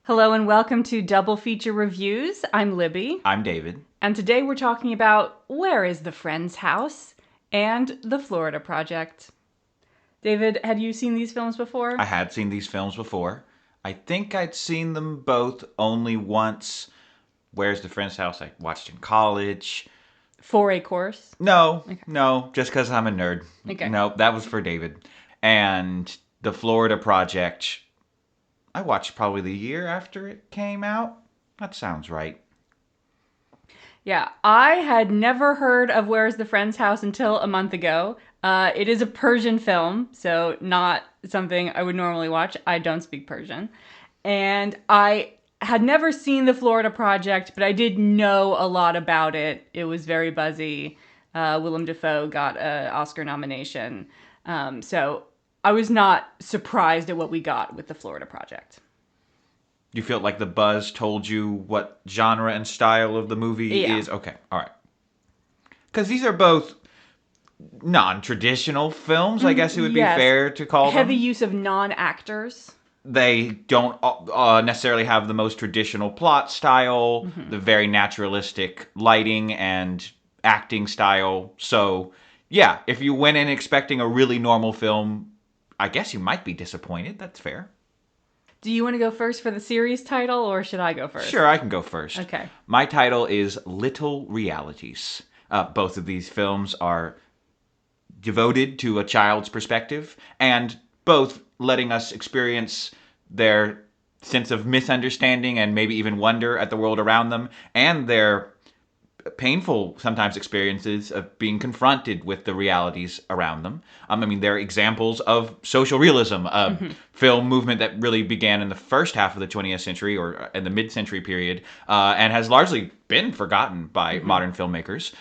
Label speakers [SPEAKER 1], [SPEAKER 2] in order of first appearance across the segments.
[SPEAKER 1] Hello and welcome to Double Feature Reviews. I'm Libby,
[SPEAKER 2] I'm David.
[SPEAKER 1] and today we're talking about Where is the Friend's House and The Florida Project. David, had you seen these films before?
[SPEAKER 2] I had seen these films before. I think I'd seen them both only once. Where's the Friend's House? I watched in college.
[SPEAKER 1] For a course.
[SPEAKER 2] No,
[SPEAKER 1] Okay.
[SPEAKER 2] no, just because I'm a nerd.
[SPEAKER 1] Okay.
[SPEAKER 2] No, that was for David. And the Florida Project, I watched probably the year after it came out. That sounds right.
[SPEAKER 1] Yeah, I had never heard of Where is the Friend's House until a month ago. It is a Persian film, so not something I would normally watch. I don't speak Persian. And I had never seen The Florida Project, but I did know a lot about it. It was very buzzy. Willem Dafoe got an Oscar nomination. So I was not surprised at what we got with The Florida Project.
[SPEAKER 2] You feel like the buzz told you what genre and style of the movie
[SPEAKER 1] Yeah.
[SPEAKER 2] is? Okay, all right. Because these are both non-traditional films, I guess it would be
[SPEAKER 1] Yes.
[SPEAKER 2] fair to call
[SPEAKER 1] Heavy
[SPEAKER 2] them.
[SPEAKER 1] use of non-actors.
[SPEAKER 2] They don't necessarily have the most traditional plot style, the very naturalistic lighting and acting style. So, yeah, if you went in expecting a really normal film, I guess you might be disappointed. That's fair.
[SPEAKER 1] Do you want to go first for the series title, or should I go
[SPEAKER 2] Sure,
[SPEAKER 1] first?
[SPEAKER 2] I can go first.
[SPEAKER 1] Okay.
[SPEAKER 2] My title is Little Realities. Both of these films are devoted to a child's perspective, and both letting us experience their sense of misunderstanding and maybe even wonder at the world around them, and their painful sometimes experiences of being confronted with the realities around them. They're examples of social realism, a film movement that really began in the first half of the 20th century or in the mid-century period, and has largely been forgotten by modern filmmakers,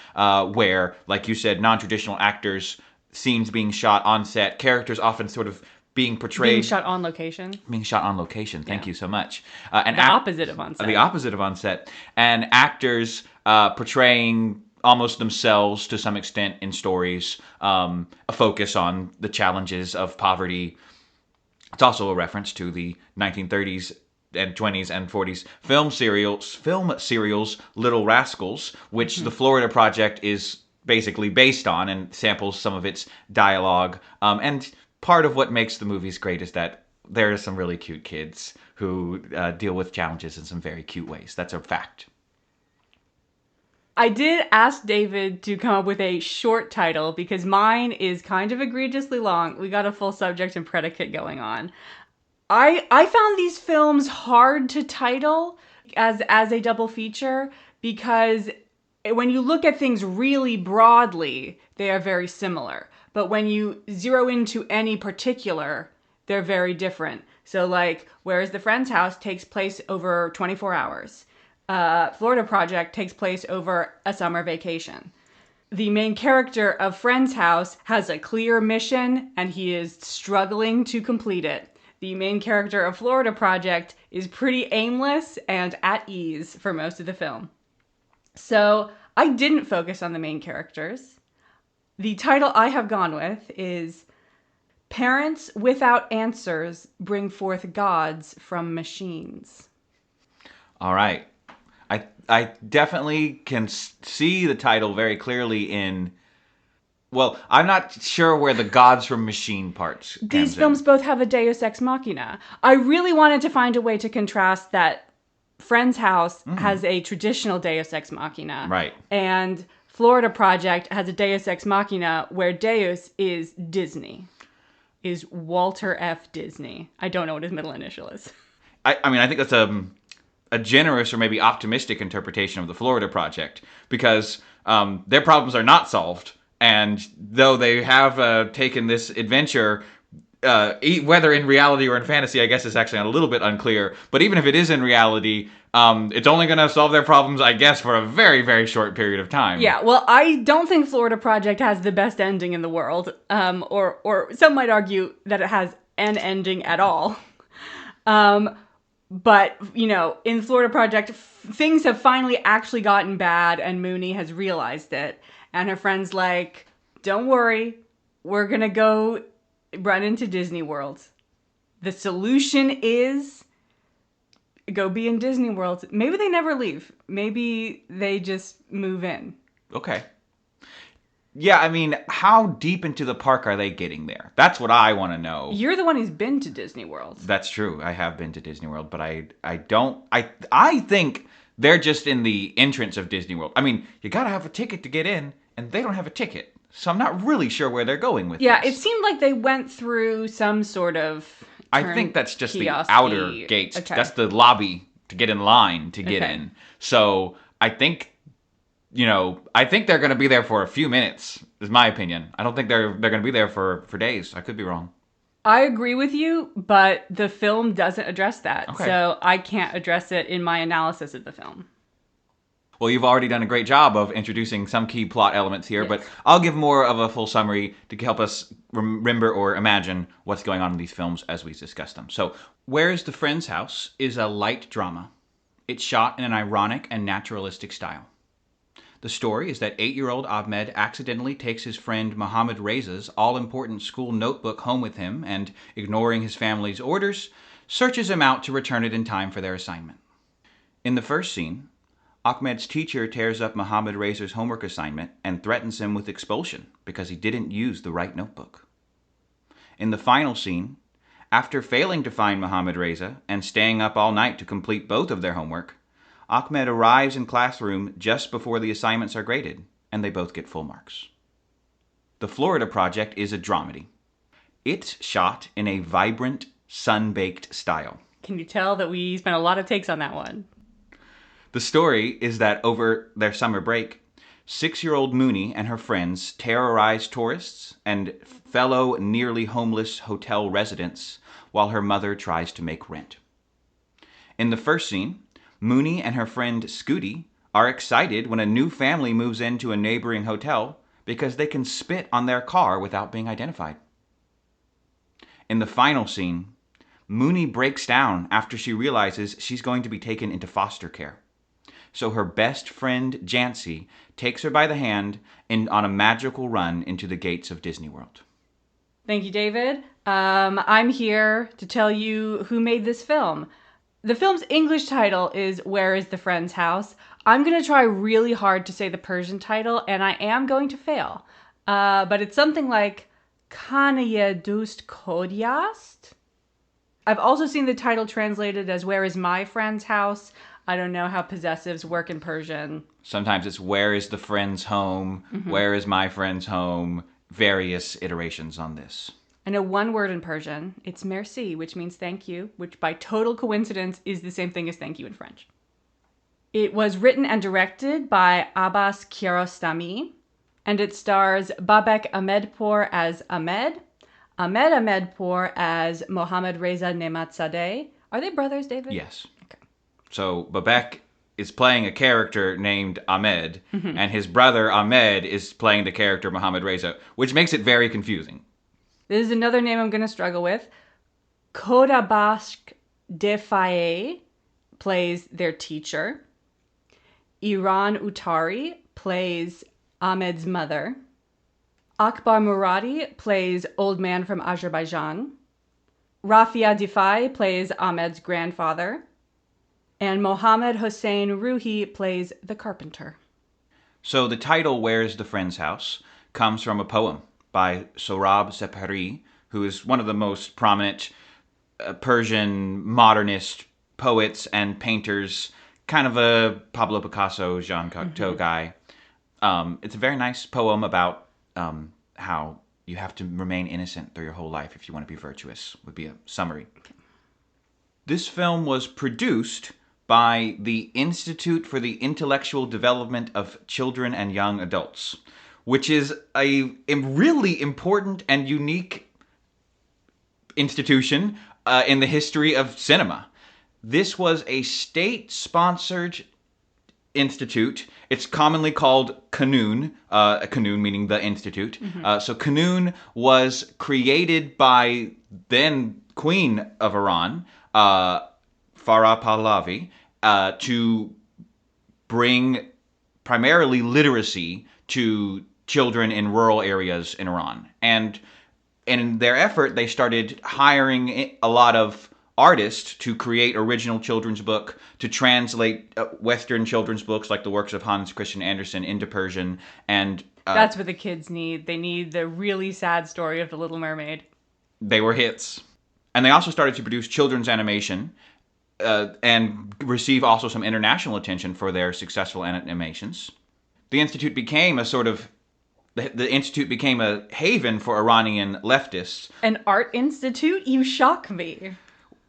[SPEAKER 2] where, like you said, non-traditional actors, scenes being shot on set, characters often sort of being
[SPEAKER 1] Being
[SPEAKER 2] portrayed
[SPEAKER 1] shot on location.
[SPEAKER 2] being shot on location. Thank
[SPEAKER 1] Yeah.
[SPEAKER 2] you so much. And
[SPEAKER 1] The opposite of on
[SPEAKER 2] the
[SPEAKER 1] set.
[SPEAKER 2] opposite of on set, and actors portraying almost themselves to some extent in stories. A focus on the challenges of poverty. It's also a reference to the 1930s and 20s and 40s film serials Little Rascals, which the Florida Project is basically based on and samples some of its dialogue. And part of what makes the movies great is that there are some really cute kids who deal with challenges in some very cute ways. That's a fact.
[SPEAKER 1] I did ask David to come up with a short title because mine is kind of egregiously long. We got a full subject and predicate going on. I found these films hard to title as a double feature because when you look at things really broadly, they are very similar. But when you zero into any particular, they're very different. So, like, Whereas the Friend's House takes place over 24 hours. Florida Project takes place over a summer vacation. The main character of Friend's House has a clear mission and he is struggling to complete it. The main character of Florida Project is pretty aimless and at ease for most of the film. So I didn't focus on the main characters. The title I have gone with is Parents Without Answers Bring Forth Gods from Machines.
[SPEAKER 2] All right. I definitely can see the title very clearly in. Well, I'm not sure where the gods from machine parts
[SPEAKER 1] These
[SPEAKER 2] comes
[SPEAKER 1] films
[SPEAKER 2] in.
[SPEAKER 1] both have a deus ex machina. I really wanted to find a way to contrast that Friend's House has a traditional deus ex machina.
[SPEAKER 2] Right.
[SPEAKER 1] And Florida Project has a deus ex machina where Deus is Disney. Is Walter F. Disney. I don't know what his middle initial is.
[SPEAKER 2] I think that's a generous or maybe optimistic interpretation of the Florida Project because their problems are not solved. And though they have taken this adventure, whether in reality or in fantasy, I guess is actually a little bit unclear. But even if it is in reality, it's only going to solve their problems, I guess, for a very, very short period of time.
[SPEAKER 1] Yeah, well, I don't think Florida Project has the best ending in the world. Or some might argue that it has an ending at all. But, in Florida Project, things have finally actually gotten bad, and Mooney has realized it. And her friend's like, don't worry, we're gonna go run into Disney World. The solution is go be in Disney World. Maybe they never leave. Maybe they just move in.
[SPEAKER 2] Okay. Yeah, I mean, how deep into the park are they getting there? That's what I want to know.
[SPEAKER 1] You're the one who's been to Disney World.
[SPEAKER 2] That's true. I have been to Disney World, but I don't I think they're just in the entrance of Disney World. I mean, you got to have a ticket to get in, and they don't have a ticket. So I'm not really sure where they're going with
[SPEAKER 1] Yeah,
[SPEAKER 2] this.
[SPEAKER 1] it seemed like they went through some sort of
[SPEAKER 2] I think that's just the
[SPEAKER 1] kiosk-y.
[SPEAKER 2] outer gates.
[SPEAKER 1] Okay.
[SPEAKER 2] That's the lobby to get in line to get
[SPEAKER 1] Okay.
[SPEAKER 2] in. So I think, I think they're going to be there for a few minutes, is my opinion. I don't think they're going to be there for days. I could be wrong.
[SPEAKER 1] I agree with you, but the film doesn't address that.
[SPEAKER 2] Okay.
[SPEAKER 1] So I can't address it in my analysis of the film.
[SPEAKER 2] Well, you've already done a great job of introducing some key plot elements here,
[SPEAKER 1] Yes.
[SPEAKER 2] but I'll give more of a full summary to help us remember or imagine what's going on in these films as we discuss them. So, Where is the Friend's House is a light drama. It's shot in an ironic and naturalistic style. The story is that 8-year-old Ahmed accidentally takes his friend Mohammed Reza's all-important school notebook home with him and, ignoring his family's orders, searches him out to return it in time for their assignment. In the first scene, Ahmed's teacher tears up Mohammed Reza's homework assignment and threatens him with expulsion because he didn't use the right notebook. In the final scene, after failing to find Mohammed Reza and staying up all night to complete both of their homework, Ahmed arrives in classroom just before the assignments are graded, and they both get full marks. The Florida Project is a dramedy. It's shot in a vibrant, sun-baked style.
[SPEAKER 1] Can you tell that we spent a lot of takes on that one?
[SPEAKER 2] The story is that over their summer break, 6-year-old Mooney and her friends terrorize tourists and fellow nearly homeless hotel residents while her mother tries to make rent. In the first scene, Mooney and her friend Scooty are excited when a new family moves into a neighboring hotel because they can spit on their car without being identified. In the final scene, Mooney breaks down after she realizes she's going to be taken into foster care. So her best friend, Jancy, takes her by the hand on a magical run into the gates of Disney World.
[SPEAKER 1] Thank you, David. I'm here to tell you who made this film. The film's English title is Where is the Friend's House? I'm going to try really hard to say the Persian title, and I am going to fail. But it's something like Kanaye Dust Kodyast. I've also seen the title translated as Where is my friend's house? I don't know how possessives work in Persian.
[SPEAKER 2] Sometimes it's where is the friend's home? Mm-hmm. Where is my friend's home? Various iterations on this.
[SPEAKER 1] I know one word in Persian. It's merci, which means thank you, which by total coincidence is the same thing as thank you in French. It was written and directed by Abbas Kiarostami, and it stars Babek Ahmedpour as Ahmed Ahmedpour as Mohammad Reza Nematzadeh. Are they brothers, David?
[SPEAKER 2] Yes. Okay. So Babek is playing a character named Ahmed, and his brother Ahmed is playing the character Mohammad Reza, which makes it very confusing.
[SPEAKER 1] This is another name I'm going to struggle with. Kodabashk Defaye plays their teacher. Iran Utari plays Ahmed's mother. Akbar Muradi plays Old Man from Azerbaijan. Rafia Difai plays Ahmed's grandfather. And Mohammed Hossein Ruhi plays the carpenter.
[SPEAKER 2] So the title, Where's the Friend's House, comes from a poem by Sohrab Sepehri, who is one of the most prominent Persian modernist poets and painters, kind of a Pablo Picasso, Jean Cocteau guy. It's a very nice poem about how you have to remain innocent through your whole life if you want to be virtuous, would be a summary. This film was produced by the Institute for the Intellectual Development of Children and Young Adults, which is a really important and unique institution in the history of cinema. This was a state-sponsored institute. It's commonly called Kanun, Kanun meaning the institute. So Kanun was created by then Queen of Iran, Farah Pahlavi, to bring primarily literacy to children in rural areas in Iran. And in their effort, they started hiring a lot of artist to create original children's book, to translate Western children's books like the works of Hans Christian Andersen into Persian, and
[SPEAKER 1] That's what the kids need. They need the really sad story of the Little Mermaid.
[SPEAKER 2] they were hits. And they also started to produce children's animation and receive also some international attention for their successful animations. The Institute became the Institute became a haven for Iranian leftists.
[SPEAKER 1] An art institute? You shock me.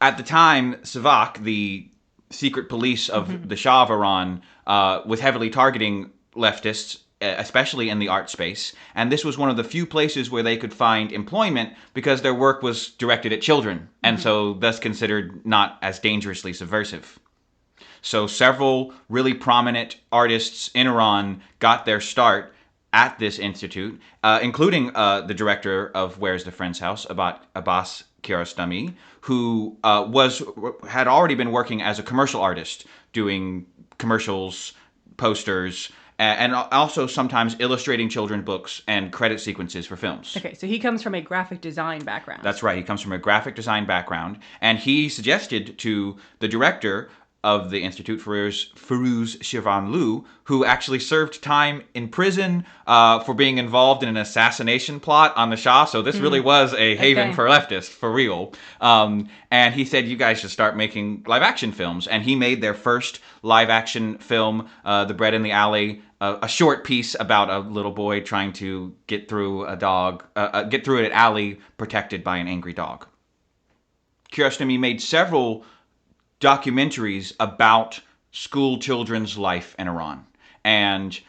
[SPEAKER 2] At the time, Savak, the secret police of the Shah of Iran, was heavily targeting leftists, especially in the art space. And this was one of the few places where they could find employment because their work was directed at children, and so thus considered not as dangerously subversive. So several really prominent artists in Iran got their start at this institute, including the director of Where's the Friend's House, Abbas Kiarostami, who had already been working as a commercial artist, doing commercials, posters, and also sometimes illustrating children's books and credit sequences for films.
[SPEAKER 1] Okay, so he comes from a graphic design background.
[SPEAKER 2] That's right. He comes from a graphic design background, and he suggested to the director of the Institute, Firuz Shirvanlu, who actually served time in prison for being involved in an assassination plot on the Shah. So this really was a haven for leftists, for real. And he said, you guys should start making live-action films. And he made their first live-action film, The Bread in the Alley, a short piece about a little boy trying to get through get through an alley protected by an angry dog. Kiarostami made several documentaries about school children's life in Iran. And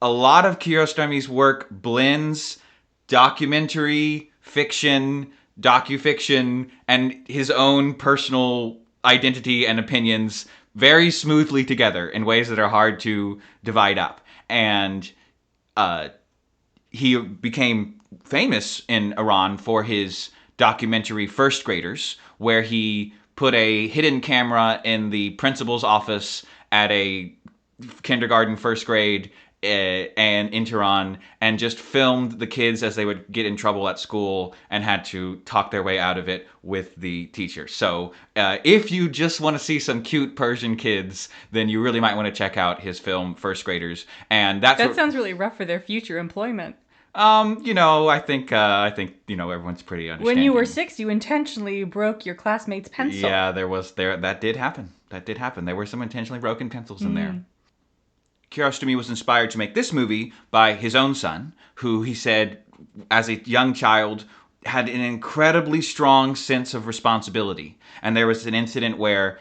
[SPEAKER 2] a lot of Kiarostami's work blends documentary, fiction, docufiction, and his own personal identity and opinions very smoothly together in ways that are hard to divide up. And he became famous in Iran for his documentary First Graders, where he put a hidden camera in the principal's office at a kindergarten, first grade, and in Tehran, and just filmed the kids as they would get in trouble at school and had to talk their way out of it with the teacher. So if you just want to see some cute Persian kids, then you really might want to check out his film First Graders. And that
[SPEAKER 1] sounds really rough for their future employment.
[SPEAKER 2] I think everyone's pretty understanding.
[SPEAKER 1] When you were 6, you intentionally broke your classmate's pencil.
[SPEAKER 2] Yeah, that did happen. There were some intentionally broken pencils in there. Kiarostami was inspired to make this movie by his own son, who he said, as a young child, had an incredibly strong sense of responsibility. And there was an incident where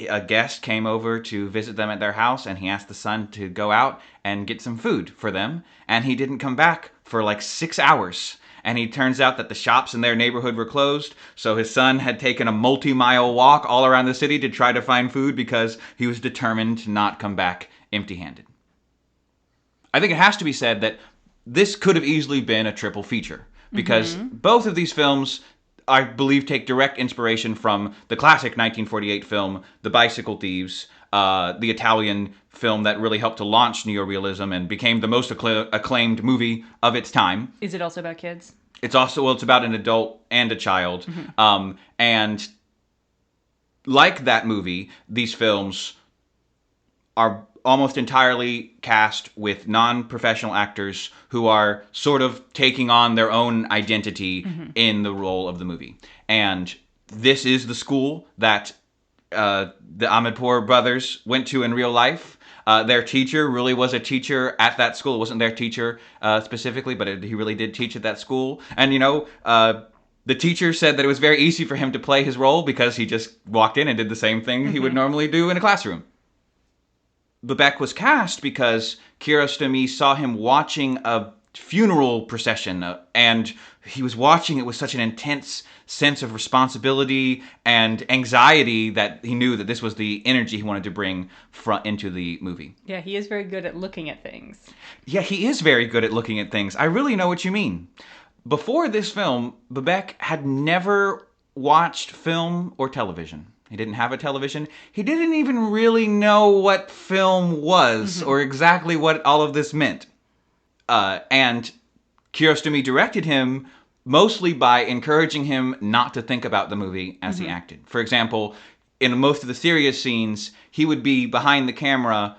[SPEAKER 2] a guest came over to visit them at their house, and he asked the son to go out and get some food for them, and he didn't come back for like 6 hours. And it turns out that the shops in their neighborhood were closed, so his son had taken a multi-mile walk all around the city to try to find food because he was determined to not come back empty-handed. I think it has to be said that this could have easily been a triple feature, because both of these films, I believe, take direct inspiration from the classic 1948 film, The Bicycle Thieves, the Italian film that really helped to launch neorealism and became the most acclaimed movie of its time.
[SPEAKER 1] Is it also about kids?
[SPEAKER 2] It's about an adult and a child. And like that movie, these films are almost entirely cast with non-professional actors who are sort of taking on their own identity in the role of the movie. And this is the school that the Ahmedpour brothers went to in real life. Their teacher really was a teacher at that school. It wasn't their teacher specifically, but he really did teach at that school. And, the teacher said that it was very easy for him to play his role because he just walked in and did the same thing he would normally do in a classroom. Babek was cast because Kiarostami saw him watching a funeral procession, and he was watching it with such an intense sense of responsibility and anxiety that he knew that this was the energy he wanted to bring into the movie.
[SPEAKER 1] Yeah, he is very good at looking at things.
[SPEAKER 2] Yeah, he is very good at looking at things. I really know what you mean. Before this film, Babek had never watched film or television. He didn't have a television. He didn't even really know what film was or exactly what all of this meant. And Kiarostami directed him mostly by encouraging him not to think about the movie as he acted. For example, in most of the serious scenes, he would be behind the camera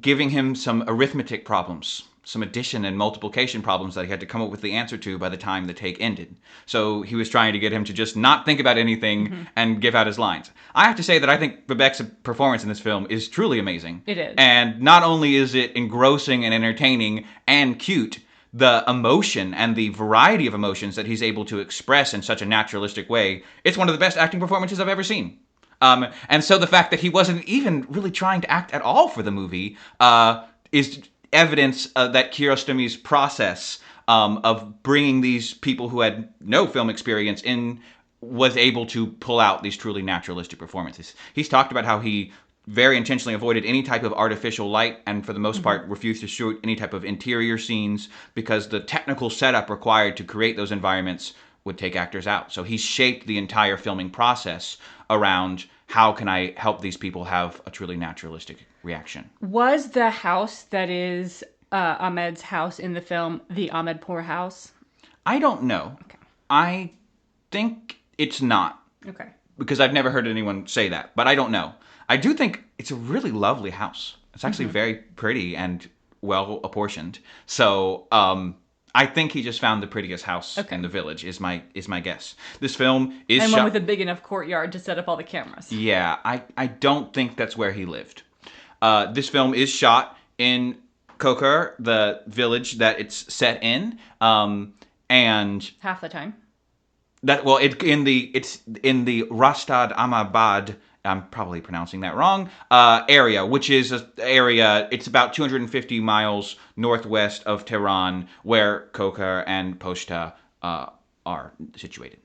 [SPEAKER 2] giving him some arithmetic problems, some addition and multiplication problems that he had to come up with the answer to by the time the take ended. So he was trying to get him to just not think about anything and give out his lines. I have to say that I think Rebecca's performance in this film is truly amazing.
[SPEAKER 1] It is.
[SPEAKER 2] And not only is it engrossing and entertaining and cute, the emotion and the variety of emotions that he's able to express in such a naturalistic way, it's one of the best acting performances I've ever seen. And so the fact that he wasn't even really trying to act at all for the movie is evidence that Kiarostami's process of bringing these people who had no film experience in was able to pull out these truly naturalistic performances. He's talked about how he very intentionally avoided any type of artificial light and for the most part refused to shoot any type of interior scenes because the technical setup required to create those environments would take actors out. So he shaped the entire filming process around how can I help these people have a truly naturalistic reaction.
[SPEAKER 1] Was the house that is Ahmed's house in the film the Ahmedpur house?
[SPEAKER 2] I don't know.
[SPEAKER 1] Okay.
[SPEAKER 2] I think it's not.
[SPEAKER 1] Okay.
[SPEAKER 2] Because I've never heard anyone say that, but I don't know. I do think it's a really lovely house. It's actually very pretty and well apportioned. So, I think he just found the prettiest house in the village. Is my guess. This film is
[SPEAKER 1] and
[SPEAKER 2] shot
[SPEAKER 1] one with a big enough courtyard to set up all the cameras.
[SPEAKER 2] Yeah, I don't think that's where he lived. This film is shot in Kokar, the village that it's set in, and
[SPEAKER 1] half the time.
[SPEAKER 2] It's in the Rastad Ahmabad. I'm probably pronouncing that wrong. Area, which is an area. It's about 250 miles northwest of Tehran, where Kokar and Poshta are situated.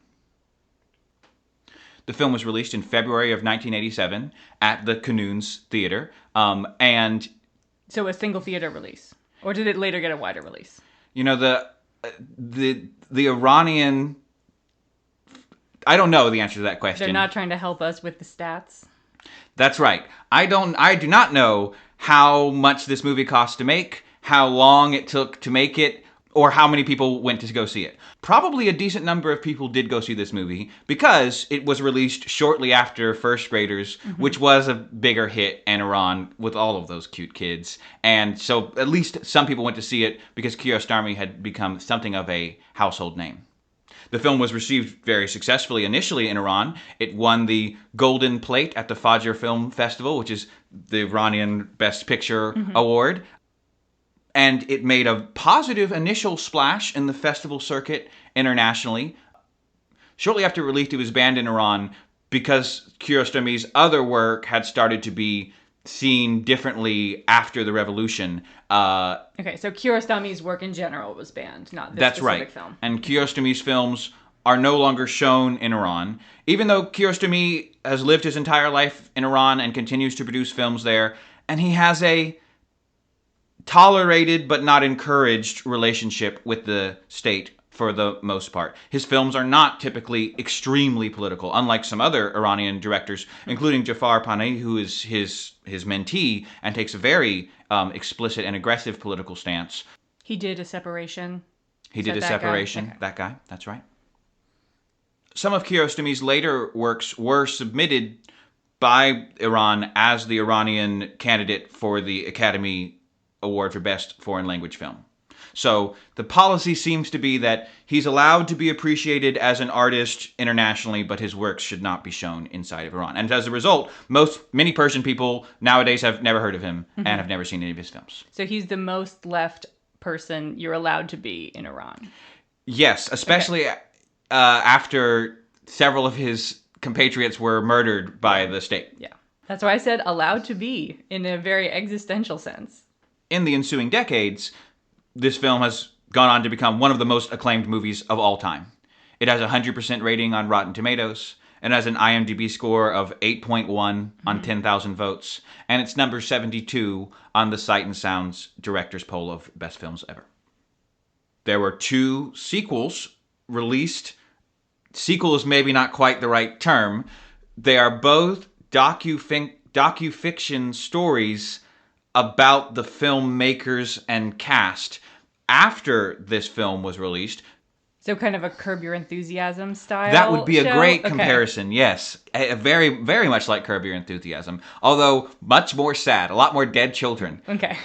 [SPEAKER 2] The film was released in February of 1987 at the Canoons Theater, and
[SPEAKER 1] so a single theater release, or did it later get a wider release?
[SPEAKER 2] You know the Iranian. I don't know the answer to that question.
[SPEAKER 1] They're not trying to help us with the stats.
[SPEAKER 2] That's right. I do not know how much this movie cost to make, how long it took to make it, or how many people went to go see it. Probably a decent number of people did go see this movie because it was released shortly after First Graders, which was a bigger hit in Iran with all of those cute kids. And so at least some people went to see it because Kiarostami had become something of a household name. The film was received very successfully initially in Iran. It won the Golden Plate at the Fajr Film Festival, which is the Iranian Best Picture award. And it made a positive initial splash in the festival circuit internationally. Shortly after release, it was banned in Iran because Kiarostami's other work had started to be seen differently after the revolution.
[SPEAKER 1] Okay, so Kiarostami's work in general was banned, not this
[SPEAKER 2] That's
[SPEAKER 1] specific
[SPEAKER 2] right.
[SPEAKER 1] film.
[SPEAKER 2] And Kiarostami's films are no longer shown in Iran. Even though Kiarostami has lived his entire life in Iran and continues to produce films there, and he has a tolerated but not encouraged relationship with the state for the most part. His films are not typically extremely political, unlike some other Iranian directors, including Jafar Panahi, who is his mentee and takes a very explicit and aggressive political stance.
[SPEAKER 1] He did a separation.
[SPEAKER 2] He did a separation.
[SPEAKER 1] Okay.
[SPEAKER 2] That guy, that's right. Some of Kiarostami's later works were submitted by Iran as the Iranian candidate for the Academy Award for Best Foreign Language Film. So the policy seems to be that he's allowed to be appreciated as an artist internationally, but his works should not be shown inside of Iran. And as a result, many Persian people nowadays have never heard of him and have never seen any of his films.
[SPEAKER 1] So he's the most left person you're allowed to be in Iran.
[SPEAKER 2] Yes, especially after several of his compatriots were murdered by the state.
[SPEAKER 1] Yeah. That's why I said allowed to be in a very existential sense.
[SPEAKER 2] In the ensuing decades, this film has gone on to become one of the most acclaimed movies of all time. It has a 100% rating on Rotten Tomatoes, and has an IMDb score of 8.1 on 10,000 votes, and it's number 72 on the Sight and Sound's Directors Poll of Best Films Ever. There were 2 sequels released. Sequel is maybe not quite the right term. They are both docu-fiction stories about the filmmakers and cast after this film was released.
[SPEAKER 1] So kind of a Curb Your Enthusiasm
[SPEAKER 2] That would
[SPEAKER 1] style
[SPEAKER 2] be a
[SPEAKER 1] show?
[SPEAKER 2] great
[SPEAKER 1] Okay.
[SPEAKER 2] comparison, yes. Very, very much like Curb Your Enthusiasm, although much more sad, a lot more dead children.
[SPEAKER 1] Okay.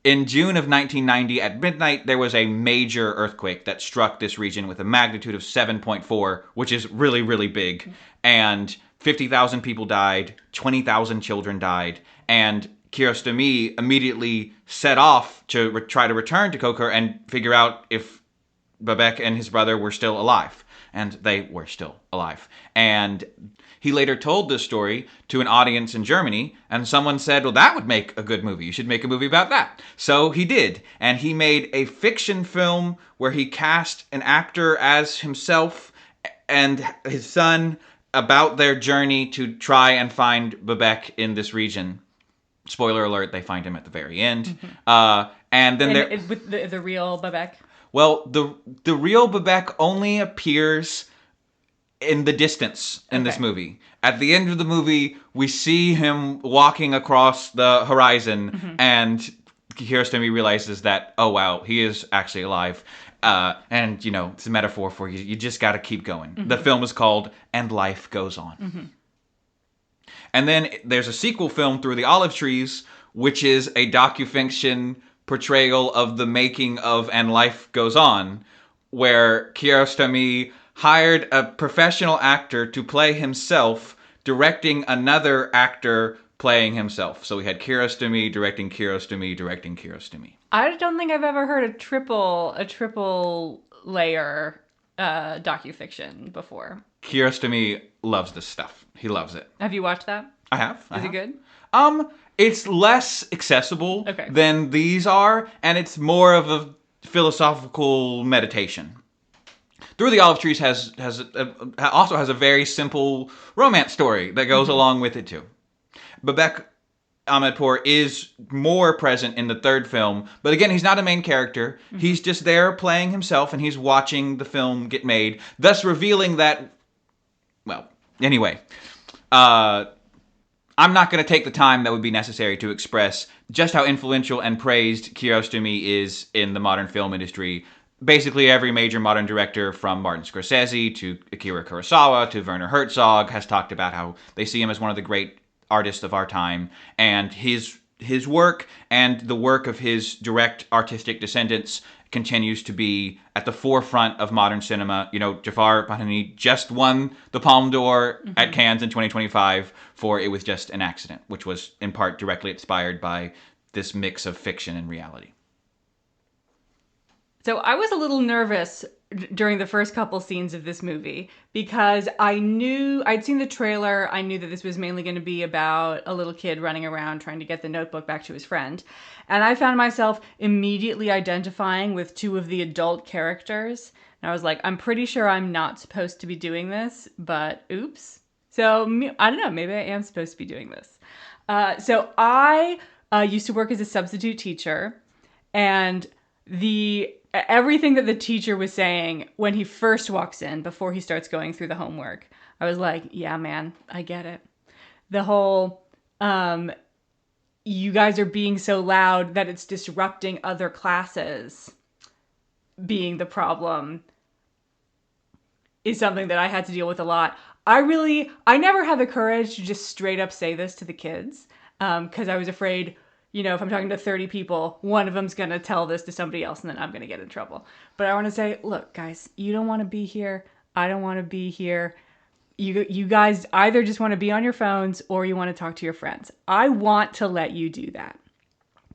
[SPEAKER 2] In June of 1990, at midnight, there was a major earthquake that struck this region with a magnitude of 7.4, which is really, really big. And 50,000 people died, 20,000 children died, and Kiarostami immediately set off to try to return to Kokur and figure out if Babek and his brother were still alive. And they were still alive. And he later told this story to an audience in Germany, and someone said, well, that would make a good movie. You should make a movie about that. So he did. And he made a fiction film where he cast an actor as himself and his son about their journey to try and find Babek in this region. Spoiler alert, they find him at the very end. And then
[SPEAKER 1] And with the real Babek?
[SPEAKER 2] well, the real Babek only appears in the distance in this
[SPEAKER 1] Okay.
[SPEAKER 2] movie. At the end of the movie, we see him walking across the horizon, and Kiarostami realizes that, oh wow, he is actually alive. And, you know, it's a metaphor for you. You just got to keep going. The film is called And Life Goes On. And then there's a sequel film, Through the Olive Trees, which is a docufiction portrayal of the making of And Life Goes On, where Kiarostami hired a professional actor to play himself, directing another actor playing himself. So we had Kiarostami directing Kiarostami directing Kiarostami.
[SPEAKER 1] I don't think I've ever heard a triple layer docufiction before.
[SPEAKER 2] Kiarostami loves this stuff. He loves it.
[SPEAKER 1] Have you watched that?
[SPEAKER 2] I have.
[SPEAKER 1] Is it good?
[SPEAKER 2] It's less accessible
[SPEAKER 1] Okay.
[SPEAKER 2] than these are, and it's more of a philosophical meditation. Through the Olive Trees also has a very simple romance story that goes along with it too. Babek Ahmedpour is more present in the third film, but again, he's not a main character. He's just there playing himself, and he's watching the film get made, thus revealing that. Well, anyway. I'm not going to take the time that would be necessary to express just how influential and praised Kiarostami is in the modern film industry. Basically, every major modern director, from Martin Scorsese to Akira Kurosawa to Werner Herzog, has talked about how they see him as one of the great artists of our time. And his work and the work of his direct artistic descendants continues to be at the forefront of modern cinema. You know, Jafar Panahi just won the Palme d'Or at Cannes in 2025 for It Was Just an Accident, which was in part directly inspired by this mix of fiction and reality.
[SPEAKER 1] So I was a little nervous during the first couple scenes of this movie because I'd seen the trailer. I knew that this was mainly going to be about a little kid running around trying to get the notebook back to his friend. And I found myself immediately identifying with two of the adult characters. And I was like, I'm pretty sure I'm not supposed to be doing this, but oops. So I don't know, maybe I am supposed to be doing this. So I used to work as a substitute teacher, and everything that the teacher was saying when he first walks in, before he starts going through the homework, I was like, yeah, man, I get it. The whole, you guys are being so loud that it's disrupting other classes being the problem is something that I had to deal with a lot. I never had the courage to just straight up say this to the kids, because I was afraid, you know, if I'm talking to 30 people, one of them's going to tell this to somebody else and then I'm going to get in trouble. But I want to say, look, guys, you don't want to be here. I don't want to be here. You guys either just want to be on your phones or you want to talk to your friends. I want to let you do that.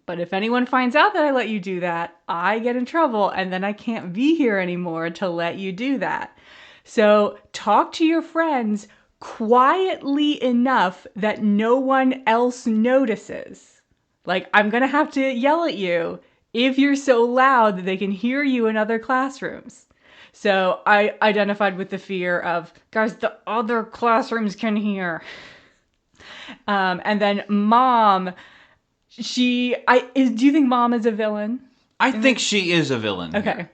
[SPEAKER 1] But if anyone finds out that I let you do that, I get in trouble and then I can't be here anymore to let you do that. So talk to your friends quietly enough that no one else notices. Like, I'm going to have to yell at you if you're so loud that they can hear you in other classrooms. So I identified with the fear of, guys, the other classrooms can hear. And then Mom, do you think Mom is a villain?
[SPEAKER 2] I think she is a villain.
[SPEAKER 1] Okay.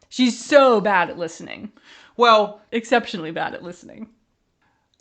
[SPEAKER 2] She's
[SPEAKER 1] so bad at listening.
[SPEAKER 2] Well,
[SPEAKER 1] exceptionally bad at listening.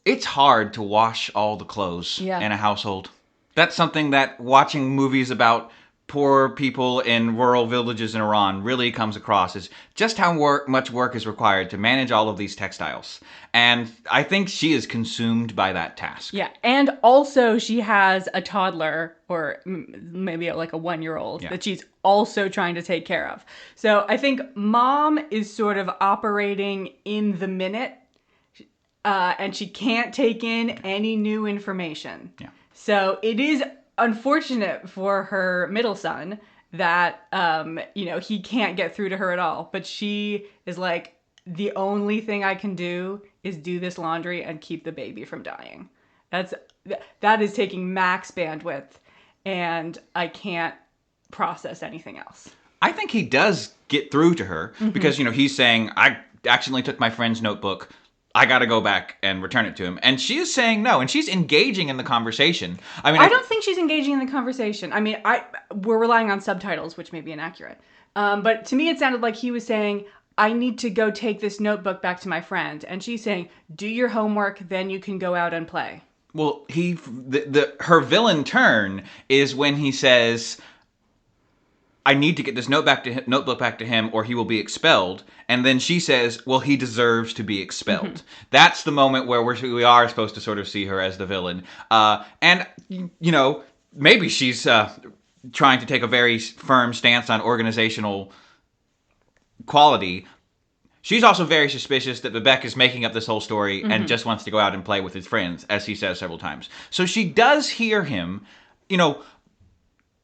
[SPEAKER 2] It's hard to wash all the clothes in a household. That's something that watching movies about poor people in rural villages in Iran really comes across is just how much work is required to manage all of these textiles. And I think she is consumed by that task.
[SPEAKER 1] Yeah, and also she has a toddler, or maybe like a 1-year-old, that she's also trying to take care of. So I think mom is sort of operating in the minute, and she can't take in any new information.
[SPEAKER 2] Yeah.
[SPEAKER 1] So it is unfortunate for her middle son that he can't get through to her at all. But she is like, the only thing I can do is do this laundry and keep the baby from dying. That is taking max bandwidth, and I can't process anything else.
[SPEAKER 2] I think he does get through to her because, he's saying, I accidentally took my friend's notebook. I got to go back and return it to him. And she is saying no, and she's engaging in the conversation. I mean,
[SPEAKER 1] I don't think she's engaging in the conversation. I mean, we're relying on subtitles, which may be inaccurate. But to me, it sounded like he was saying, I need to go take this notebook back to my friend. And she's saying, do your homework, then you can go out and play.
[SPEAKER 2] Well, her villain turn is when he says, I need to get this notebook back to him or he will be expelled. And then she says, well, he deserves to be expelled. Mm-hmm. That's the moment where we are supposed to sort of see her as the villain. And, maybe she's trying to take a very firm stance on organizational quality. She's also very suspicious that Vivek is making up this whole story and just wants to go out and play with his friends, as he says several times. So she does hear him.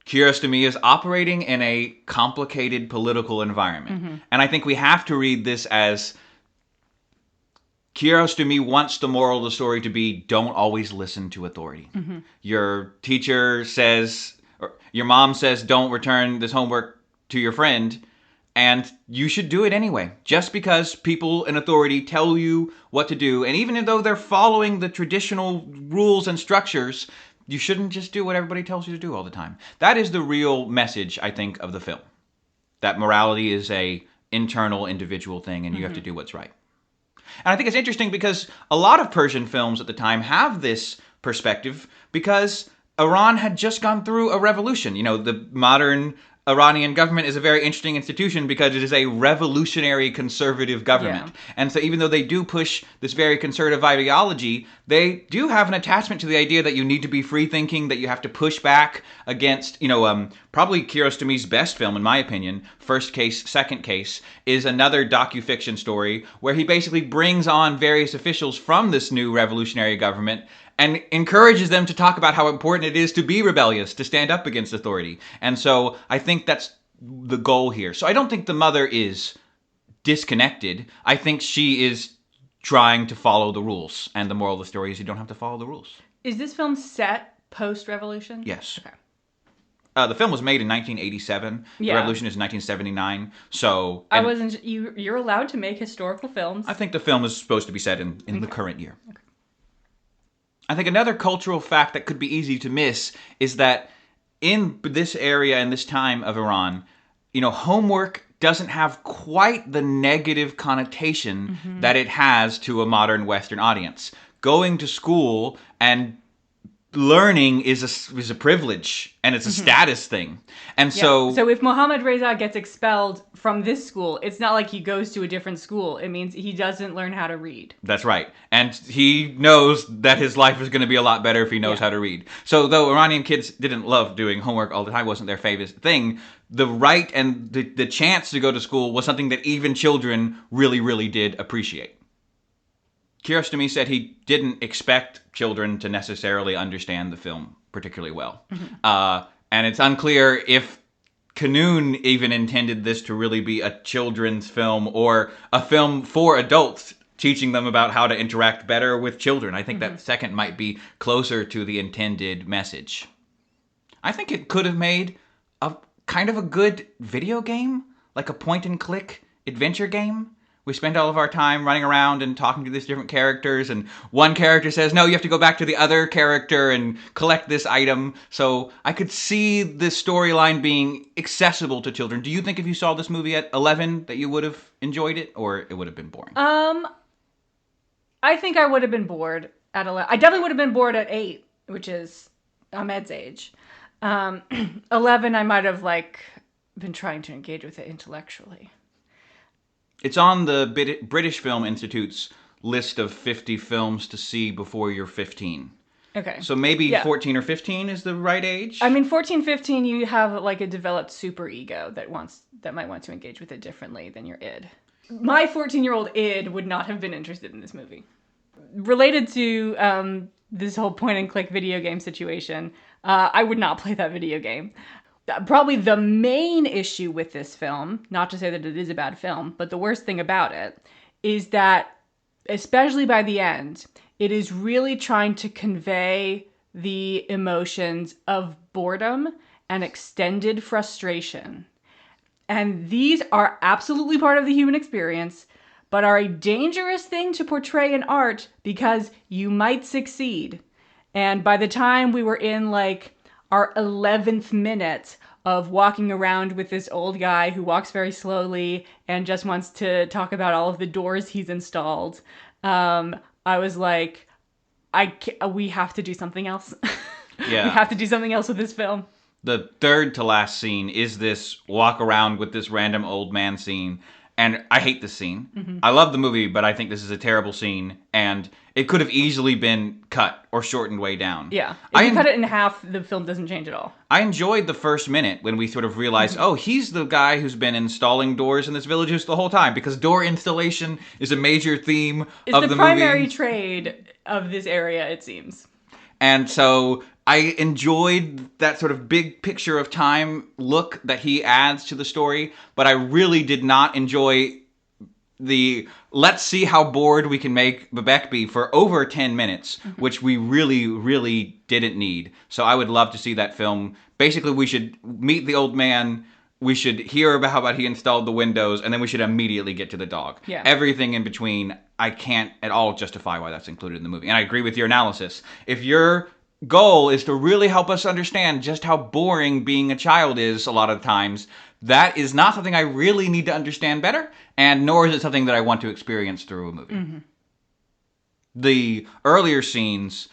[SPEAKER 2] Kiarostami is operating in a complicated political environment. And I think we have to read this as Kiarostami wants the moral of the story to be, don't always listen to authority. Your teacher says, or your mom says, don't return this homework to your friend, and you should do it anyway. Just because people in authority tell you what to do, and even though they're following the traditional rules and structures, you shouldn't just do what everybody tells you to do all the time. That is the real message, I think, of the film. That morality is a internal, individual thing, and you have to do what's right. And I think it's interesting because a lot of Persian films at the time have this perspective because Iran had just gone through a revolution. The modern Iranian government is a very interesting institution because it is a revolutionary conservative government. Yeah. And so even though they do push this very conservative ideology, they do have an attachment to the idea that you need to be free thinking, that you have to push back against, probably Kiarostami's best film, in my opinion, First Case, Second Case, is another docufiction story where he basically brings on various officials from this new revolutionary government and encourages them to talk about how important it is to be rebellious, to stand up against authority. And so I think that's the goal here. So I don't think the mother is disconnected. I think she is trying to follow the rules. And the moral of the story is you don't have to follow the rules.
[SPEAKER 1] Is this film set post-revolution?
[SPEAKER 2] Yes.
[SPEAKER 1] Okay.
[SPEAKER 2] The film was made in 1987. Yeah. The revolution is 1979. So
[SPEAKER 1] I wasn't. You're allowed to make historical films.
[SPEAKER 2] I think the film is supposed to be set in the current year. Okay. I think another cultural fact that could be easy to miss is that in this area and this time of Iran, homework doesn't have quite the negative connotation that it has to a modern Western audience. Going to school and learning is a privilege and it's a status thing. And so
[SPEAKER 1] if Mohammad Reza gets expelled from this school, it's not like he goes to a different school. It means he doesn't learn how to read.
[SPEAKER 2] That's right. And he knows that his life is going to be a lot better if he knows how to read. So though Iranian kids didn't love doing homework all the time, wasn't their favorite thing, the right and the chance to go to school was something that even children really, really did appreciate. Kiarostami said he didn't expect children to necessarily understand the film particularly well. And it's unclear if Kanoun even intended this to really be a children's film or a film for adults, teaching them about how to interact better with children. I think that second might be closer to the intended message. I think it could have made a kind of a good video game, like a point-and-click adventure game. We spend all of our time running around and talking to these different characters, and one character says, no, you have to go back to the other character and collect this item. So I could see this storyline being accessible to children. Do you think if you saw this movie at 11 that you would have enjoyed it, or it would have been boring?
[SPEAKER 1] I think I would have been bored at 11. I definitely would have been bored at 8, which is Ahmed's age. 11, I might have like been trying to engage with it intellectually.
[SPEAKER 2] It's on the British Film Institute's list of 50 films to see before you're 15.
[SPEAKER 1] Okay.
[SPEAKER 2] So maybe
[SPEAKER 1] Yeah.
[SPEAKER 2] 14 or 15 is the right age?
[SPEAKER 1] I mean, 14, 15, you have like a developed super ego that might want to engage with it differently than your id. My 14-year-old id would not have been interested in this movie. Related to this whole point and click video game situation, I would not play that video game. Probably the main issue with this film, not to say that it is a bad film, but the worst thing about it is that, especially by the end, it is really trying to convey the emotions of boredom and extended frustration. And these are absolutely part of the human experience, but are a dangerous thing to portray in art because you might succeed. And by the time we were in like our 11th minute of walking around with this old guy who walks very slowly and just wants to talk about all of the doors he's installed, I was like, we have to do something else.
[SPEAKER 2] Yeah.
[SPEAKER 1] We have to do something else with this film.
[SPEAKER 2] The third to last scene is this walk around with this random old man scene. And I hate this scene. Mm-hmm. I love the movie, but I think this is a terrible scene. And it could have easily been cut or shortened way down.
[SPEAKER 1] Yeah. If you cut it in half, the film doesn't change at all.
[SPEAKER 2] I enjoyed the first minute when we sort of realized, oh, he's the guy who's been installing doors in this village just the whole time. Because door installation is a major theme of the movie. It's the
[SPEAKER 1] primary trade of this area, it seems.
[SPEAKER 2] And so I enjoyed that sort of big picture of time look that he adds to the story, but I really did not enjoy the let's see how bored we can make Bebek be for over 10 minutes, which we really, really didn't need. So I would love to see that film. Basically, we should meet the old man, we should hear about how he installed the windows, and then we should immediately get to the dog.
[SPEAKER 1] Yeah.
[SPEAKER 2] Everything in between, I can't at all justify why that's included in the movie. And I agree with your analysis. If your goal is to really help us understand just how boring being a child is a lot of times, that is not something I really need to understand better, and nor is it something that I want to experience through a movie. Mm-hmm. The earlier scenes,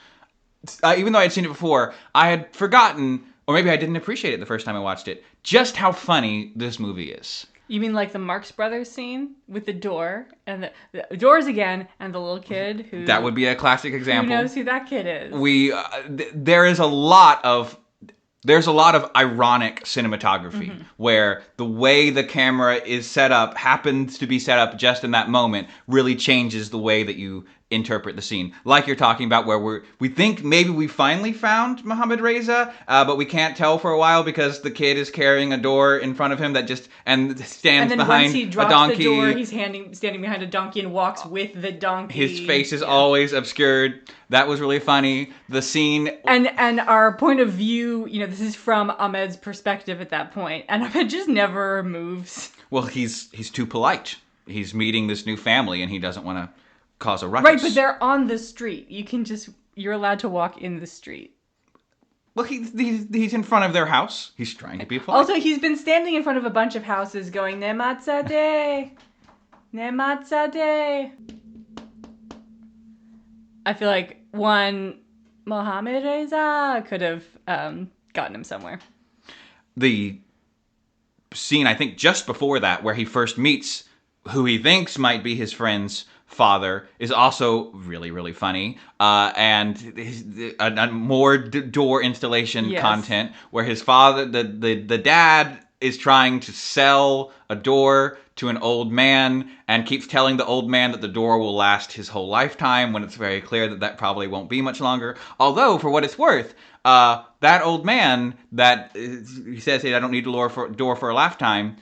[SPEAKER 2] even though I had seen it before, I had forgotten, or maybe I didn't appreciate it the first time I watched it, just how funny this movie is.
[SPEAKER 1] You mean like the Marx Brothers scene with the door and the doors again and the little kid who...
[SPEAKER 2] That would be a classic example.
[SPEAKER 1] Who knows who that kid is?
[SPEAKER 2] There's a lot of ironic cinematography where the way the camera is set up happens to be set up just in that moment really changes the way that you interpret the scene. Like you're talking about where we think maybe we finally found Mohammed Reza, but we can't tell for a while because the kid is carrying a door in front of him that just stands behind a donkey. And then once he drops
[SPEAKER 1] the door, he's standing behind a donkey and walks with the donkey.
[SPEAKER 2] His face is always obscured. That was really funny. The scene...
[SPEAKER 1] And our point of view, this is from Ahmed's perspective at that point, and Ahmed just never moves.
[SPEAKER 2] Well, he's too polite. He's meeting this new family and he doesn't want to cause a ruckus.
[SPEAKER 1] Right, but they're on the street. You're allowed to walk in the street.
[SPEAKER 2] Well, he's in front of their house. He's trying to be polite.
[SPEAKER 1] Also, he's been standing in front of a bunch of houses going, Nematzadeh! Nematzadeh! I feel like one Mohammed Reza could have gotten him somewhere.
[SPEAKER 2] The scene, I think, just before that, where he first meets who he thinks might be his friend's father, is also really, really funny. And more door installation content, where his father, the dad, is trying to sell a door to an old man and keeps telling the old man that the door will last his whole lifetime when it's very clear that probably won't be much longer. Although, for what it's worth, that old man that he says, hey, I don't need a door for a lifetime,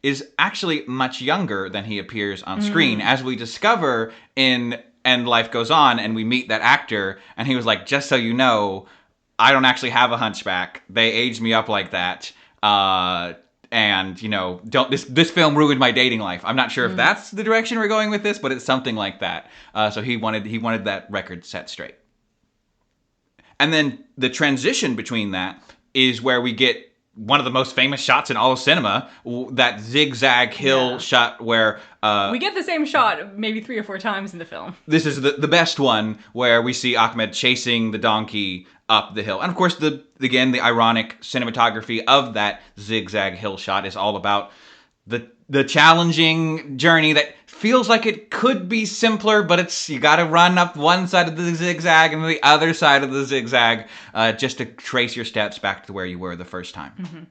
[SPEAKER 2] is actually much younger than he appears on screen, as we discover in And Life Goes On, and we meet that actor, and he was like, just so you know, I don't actually have a hunchback. They aged me up like that. And this film ruined my dating life. I'm not sure if that's the direction we're going with this, but it's something like that. So he wanted that record set straight. And then the transition between that is where we get one of the most famous shots in all of cinema, that zigzag hill shot where...
[SPEAKER 1] we get the same shot maybe 3 or 4 times in the film.
[SPEAKER 2] This is the best one, where we see Ahmed chasing the donkey up the hill. And of course, the ironic cinematography of that zigzag hill shot is all about the challenging journey that feels like it could be simpler, but you got to run up one side of the zigzag and the other side of the zigzag just to trace your steps back to where you were the first time.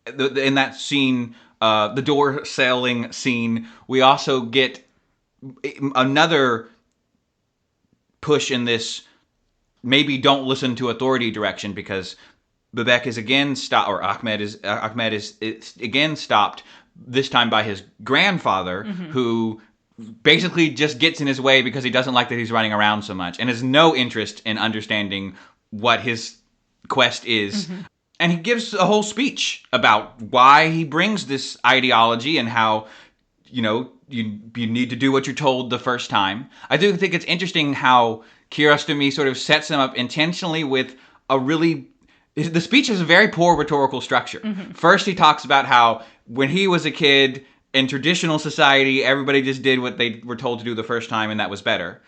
[SPEAKER 2] Mm-hmm. In that scene, the door sailing scene, we also get another push in this maybe don't listen to authority direction, because Bebek is again stopped, or Ahmed is again stopped, this time by his grandfather, who basically just gets in his way because he doesn't like that he's running around so much and has no interest in understanding what his quest is. And he gives a whole speech about why he brings this ideology and how, you need to do what you're told the first time. I do think it's interesting how Kiarostami sort of sets him up intentionally with the speech has a very poor rhetorical structure. First, he talks about how when he was a kid in traditional society, everybody just did what they were told to do the first time, and that was better.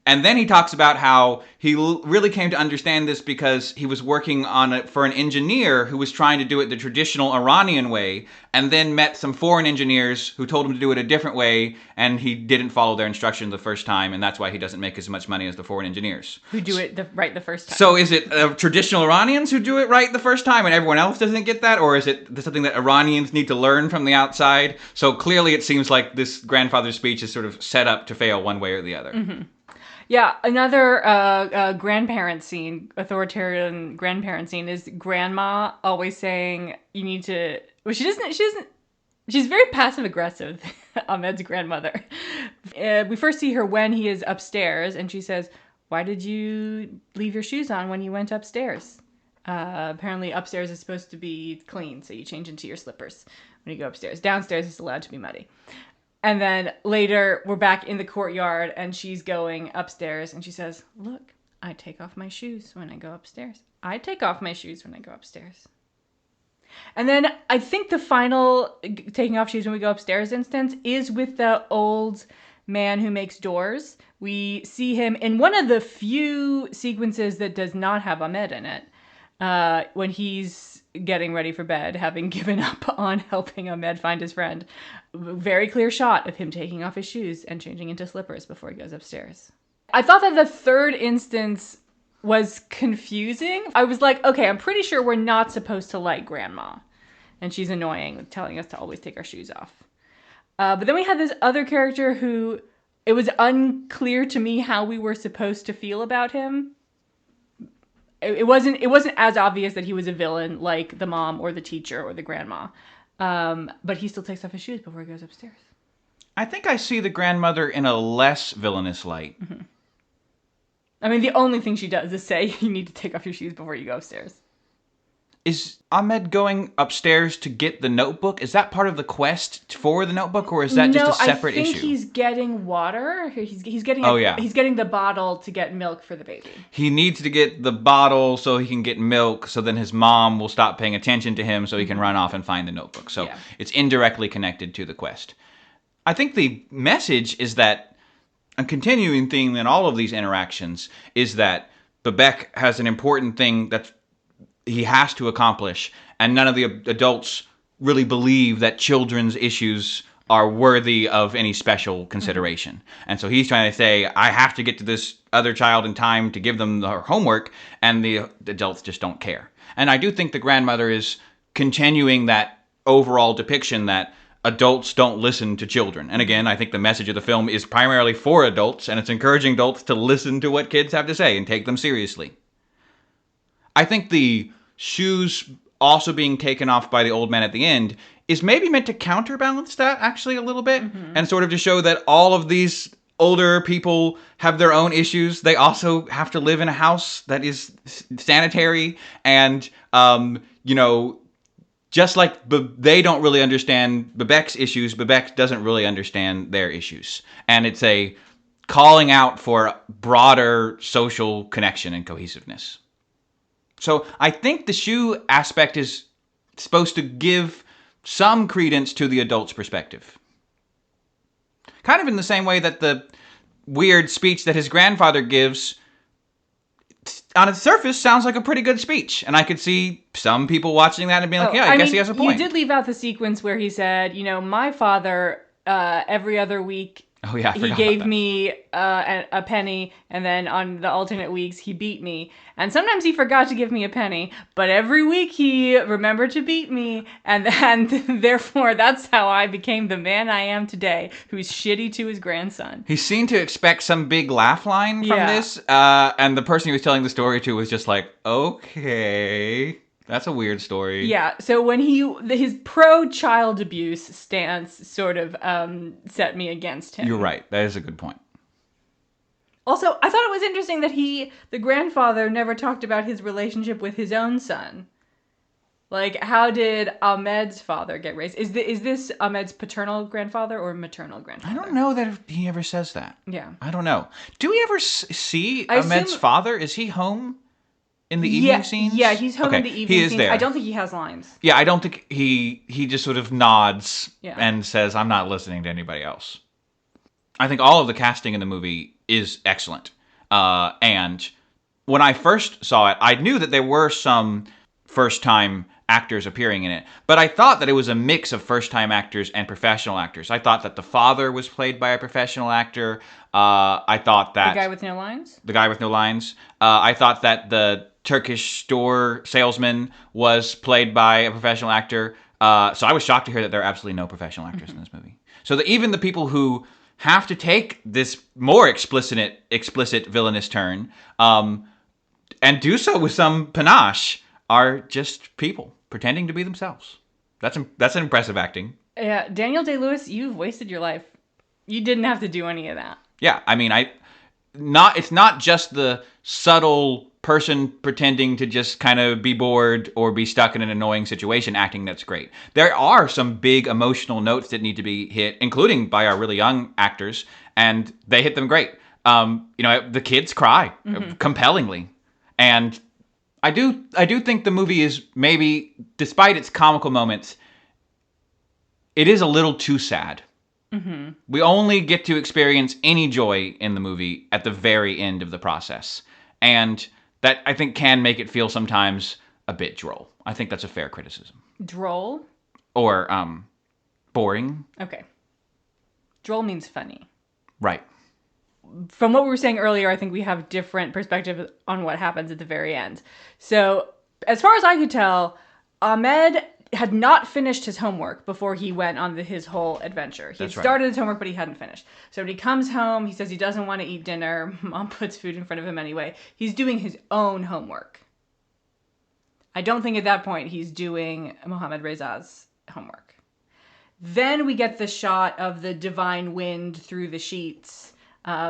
[SPEAKER 2] And then he talks about how he really came to understand this because he was working for an engineer who was trying to do it the traditional Iranian way, and then met some foreign engineers who told him to do it a different way, and he didn't follow their instructions the first time, and that's why he doesn't make as much money as the foreign engineers.
[SPEAKER 1] Who do it right the first time.
[SPEAKER 2] So is it traditional Iranians who do it right the first time and everyone else doesn't get that? Or is it something that Iranians need to learn from the outside? So clearly it seems like this grandfather's speech is sort of set up to fail one way or the other.
[SPEAKER 1] Yeah, another grandparent scene, authoritarian grandparent scene, is grandma always saying you need to... Well, she doesn't... She's very passive-aggressive, Ahmed's grandmother. We first see her when he is upstairs, and she says, "Why did you leave your shoes on when you went upstairs?" Apparently upstairs is supposed to be clean, so you change into your slippers when you go upstairs. Downstairs is allowed to be muddy. And then later, we're back in the courtyard, and she's going upstairs, and she says, "Look, I take off my shoes when I go upstairs. I take off my shoes when I go upstairs." And then I think the final taking off shoes when we go upstairs instance is with the old man who makes doors. We see him in one of the few sequences that does not have Ahmed in it, when he's getting ready for bed, having given up on helping Ahmed find his friend. Very clear shot of him taking off his shoes and changing into slippers before he goes upstairs. I thought that the third instance was confusing. I was like, okay, I'm pretty sure we're not supposed to like grandma, and she's annoying with telling us to always take our shoes off. But then we had this other character who, it was unclear to me how we were supposed to feel about him. It wasn't as obvious that he was a villain like the mom or the teacher or the grandma. But he still takes off his shoes before he goes upstairs.
[SPEAKER 2] I think I see the grandmother in a less villainous light.
[SPEAKER 1] I mean, the only thing she does is say, you need to take off your shoes before you go upstairs.
[SPEAKER 2] Is Ahmed going upstairs to get the notebook? Is that part of the quest for the notebook, or is that just a separate issue?
[SPEAKER 1] I think he's getting water. He's getting he's getting the bottle to get milk for the baby.
[SPEAKER 2] He needs to get the bottle so he can get milk, so then his mom will stop paying attention to him so he can run off and find the notebook. So it's indirectly connected to the quest. I think the message is that a continuing theme in all of these interactions is that Bebek has an important thing that he has to accomplish, and none of the adults really believe that children's issues are worthy of any special consideration. And so he's trying to say, I have to get to this other child in time to give them their homework, and the adults just don't care. And I do think the grandmother is continuing that overall depiction that adults don't listen to children. And again, I think the message of the film is primarily for adults, and it's encouraging adults to listen to what kids have to say and take them seriously. I think the shoes also being taken off by the old man at the end is maybe meant to counterbalance that actually a little bit, and sort of to show that all of these older people have their own issues. They also have to live in a house that is sanitary, and, just like they don't really understand Bebek's issues, Bebek doesn't really understand their issues. And it's a calling out for broader social connection and cohesiveness. So I think the shoe aspect is supposed to give some credence to the adult's perspective. Kind of in the same way that the weird speech that his grandfather gives on its surface sounds like a pretty good speech. And I could see some people watching that and being like, yeah, I guess he has a point.
[SPEAKER 1] You did leave out the sequence where he said, my father, every other week,
[SPEAKER 2] oh, yeah,
[SPEAKER 1] he gave me a penny, and then on the alternate weeks, he beat me. And sometimes he forgot to give me a penny, but every week he remembered to beat me, and therefore that's how I became the man I am today, who's shitty to his grandson.
[SPEAKER 2] He seemed to expect some big laugh line from this, and the person he was telling the story to was just like, okay... That's a weird story.
[SPEAKER 1] Yeah, so when his pro-child abuse stance sort of set me against him.
[SPEAKER 2] You're right. That is a good point.
[SPEAKER 1] Also, I thought it was interesting that the grandfather, never talked about his relationship with his own son. Like, how did Ahmed's father get raised? Is this Ahmed's paternal grandfather or maternal grandfather?
[SPEAKER 2] I don't know that he ever says that.
[SPEAKER 1] Yeah.
[SPEAKER 2] I don't know. Do we ever see Ahmed's father? Is he home? In the evening scenes?
[SPEAKER 1] Yeah, he's home in the evening
[SPEAKER 2] he is
[SPEAKER 1] scenes.
[SPEAKER 2] There.
[SPEAKER 1] I don't think he has lines.
[SPEAKER 2] Yeah, I don't think he just sort of nods and says, I'm not listening to anybody else. I think all of the casting in the movie is excellent. And when I first saw it, I knew that there were some first-time actors appearing in it. But I thought that it was a mix of first-time actors and professional actors. I thought that the father was played by a professional actor. I thought that...
[SPEAKER 1] The guy with no lines?
[SPEAKER 2] The guy with no lines. I thought that the Turkish store salesman was played by a professional actor. So I was shocked to hear that there are absolutely no professional actors in this movie. So that even the people who have to take this more explicit villainous turn and do so with some panache are just people pretending to be themselves. That's an impressive acting.
[SPEAKER 1] Yeah, Daniel Day-Lewis, you've wasted your life. You didn't have to do any of that.
[SPEAKER 2] Yeah, I mean, it's not just the subtle person pretending to just kind of be bored or be stuck in an annoying situation acting that's great. There are some big emotional notes that need to be hit, including by our really young actors, and they hit them great. The kids cry compellingly. And I do think the movie is maybe, despite its comical moments, it is a little too sad. Mm-hmm. We only get to experience any joy in the movie at the very end of the process. And that, I think, can make it feel sometimes a bit droll. I think that's a fair criticism.
[SPEAKER 1] Droll?
[SPEAKER 2] Or, boring.
[SPEAKER 1] Okay. Droll means funny.
[SPEAKER 2] Right.
[SPEAKER 1] From what we were saying earlier, I think we have different perspectives on what happens at the very end. So, as far as I could tell, Ahmed had not finished his homework before he went on his whole adventure. He started his homework, but he hadn't finished. So when he comes home, he says he doesn't want to eat dinner. Mom puts food in front of him anyway. He's doing his own homework. I don't think at that point he's doing Mohammad Reza's homework. Then we get the shot of the divine wind through the sheets,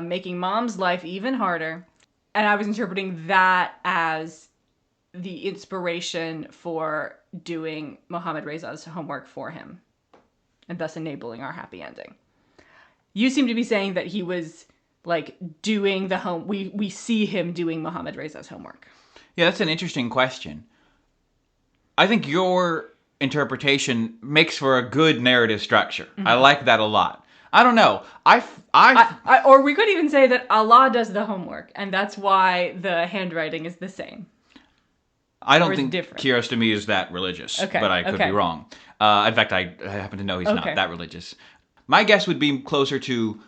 [SPEAKER 1] making Mom's life even harder. And I was interpreting that as the inspiration for doing Mohammad Reza's homework for him, and thus enabling our happy ending. You seem to be saying that he was like doing we see him doing Mohammad Reza's homework.
[SPEAKER 2] Yeah, that's an interesting question. I think your interpretation makes for a good narrative structure. Mm-hmm. I like that a lot. I don't know.
[SPEAKER 1] Or we could even say that Allah does the homework, and that's why the handwriting is the same.
[SPEAKER 2] I don't think Kiarostami is that religious, but I could be wrong. In fact, I happen to know he's not that religious. My guess would be closer to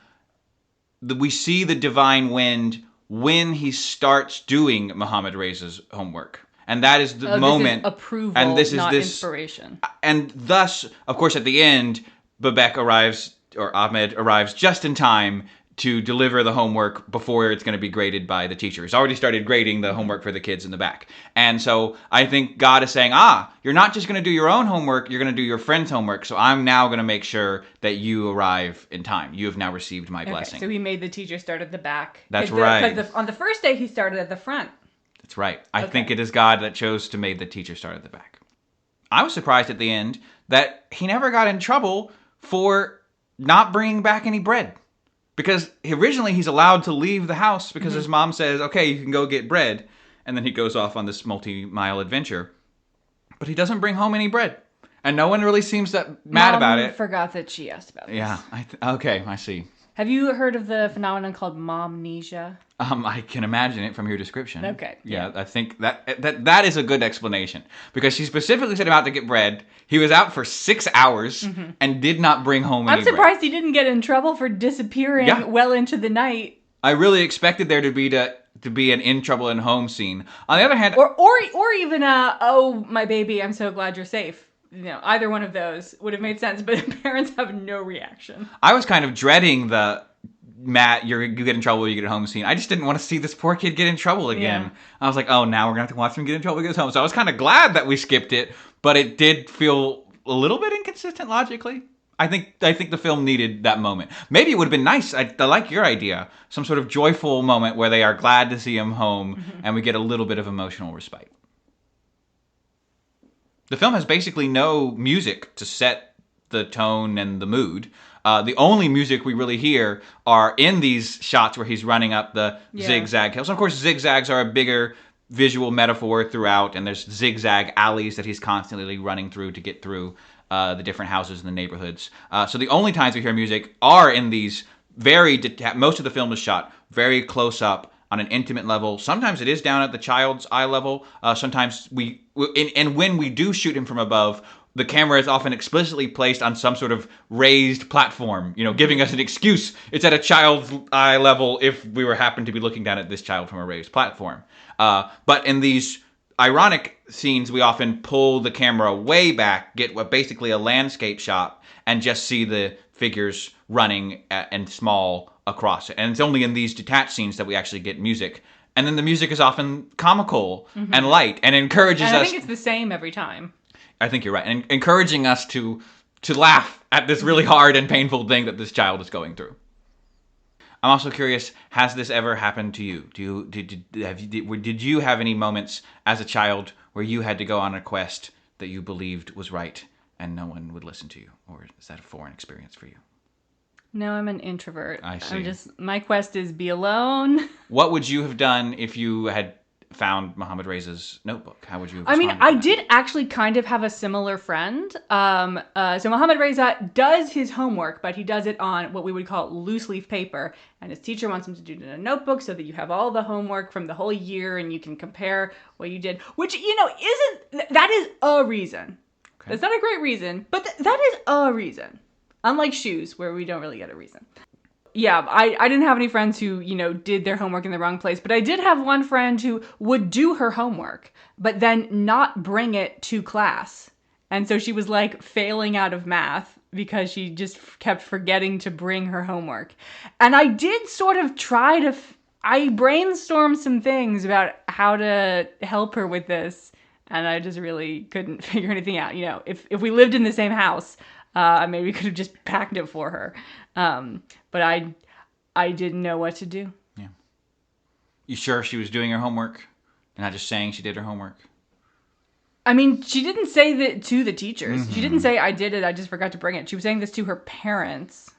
[SPEAKER 2] we see the divine wind when he starts doing Mohammad Reza's homework. And that is the moment.
[SPEAKER 1] This is approval,
[SPEAKER 2] and this is
[SPEAKER 1] not inspiration.
[SPEAKER 2] And thus, of course, at the end, Ahmed arrives just in time to deliver the homework before it's going to be graded by the teacher. He's already started grading the homework for the kids in the back. And so I think God is saying, you're not just going to do your own homework, you're going to do your friend's homework. So I'm now going to make sure that you arrive in time. You have now received my blessing.
[SPEAKER 1] So he made the teacher start at the back.
[SPEAKER 2] That's right.
[SPEAKER 1] Because on the first day, he started at the front.
[SPEAKER 2] That's right. I think it is God that chose to make the teacher start at the back. I was surprised at the end that he never got in trouble for not bringing back any bread. Because originally he's allowed to leave the house because his mom says, okay, you can go get bread. And then he goes off on this multi-mile adventure. but he doesn't bring home any bread. And no one really seems that mad about it.
[SPEAKER 1] Forgot that she asked about this.
[SPEAKER 2] Yeah, okay, I see.
[SPEAKER 1] Have you heard of the phenomenon called momnesia?
[SPEAKER 2] I can imagine it from your description.
[SPEAKER 1] Okay.
[SPEAKER 2] Yeah, I think that is a good explanation. Because she specifically said about to get bread. He was out for 6 hours and did not bring home any
[SPEAKER 1] I'm surprised he didn't get in trouble for disappearing well into the night.
[SPEAKER 2] I really expected there to be an in trouble in home scene. On the other hand,
[SPEAKER 1] or even oh my baby, I'm so glad you're safe. Either one of those would have made sense, but the parents have no reaction.
[SPEAKER 2] I was kind of dreading the Matt, you get in trouble when you get home scene. I just didn't want to see this poor kid get in trouble again. Yeah. I was like, oh, now we're going to have to watch him get in trouble when he gets home. So I was kind of glad that we skipped it, but it did feel a little bit inconsistent logically. I think the film needed that moment. Maybe it would have been nice. I like your idea. Some sort of joyful moment where they are glad to see him home and we get a little bit of emotional respite. The film has basically no music to set the tone and the mood. The only music we really hear are in these shots where he's running up the zigzag hills. Of course, zigzags are a bigger visual metaphor throughout, and there's zigzag alleys that he's constantly running through to get through the different houses in the neighborhoods. So the only times we hear music are in these very most of the film is shot very close up on an intimate level. Sometimes it is down at the child's eye level. Sometimes and when we do shoot him from above, the camera is often explicitly placed on some sort of raised platform, giving us an excuse. It's at a child's eye level if we happen to be looking down at this child from a raised platform. But in these ironic scenes, we often pull the camera way back, get basically a landscape shot, and just see the figures running and small across it. And it's only in these detached scenes that we actually get music. And then the music is often comical and light and encourages us.
[SPEAKER 1] I think it's the same every time.
[SPEAKER 2] I think you're right. And encouraging us to laugh at this really hard and painful thing that this child is going through. I'm also curious, has this ever happened to you? Did you have any moments as a child where you had to go on a quest that you believed was right and no one would listen to you? Or is that a foreign experience for you?
[SPEAKER 1] No, I'm an introvert.
[SPEAKER 2] I see.
[SPEAKER 1] My quest is be alone.
[SPEAKER 2] What would you have done if you had found Mohammad Reza's notebook? How would you have responded?
[SPEAKER 1] I did actually kind of have a similar friend. So Mohammad Reza does his homework, but he does it on what we would call loose leaf paper. And his teacher wants him to do it in a notebook so that you have all the homework from the whole year and you can compare what you did. Which, that is a reason. Okay. That's not a great reason, but that is a reason. Unlike shoes, where we don't really get a reason. Yeah, I didn't have any friends who, did their homework in the wrong place, but I did have one friend who would do her homework, but then not bring it to class. And so she was like failing out of math because she just kept forgetting to bring her homework. And I did sort of I brainstormed some things about how to help her with this, and I just really couldn't figure anything out. If we lived in the same house, maybe we could have just packed it for her. But I didn't know what to do.
[SPEAKER 2] Yeah. You sure she was doing her homework and not just saying she did her homework?
[SPEAKER 1] I mean, she didn't say that to the teachers. She didn't say, I did it, I just forgot to bring it. She was saying this to her parents.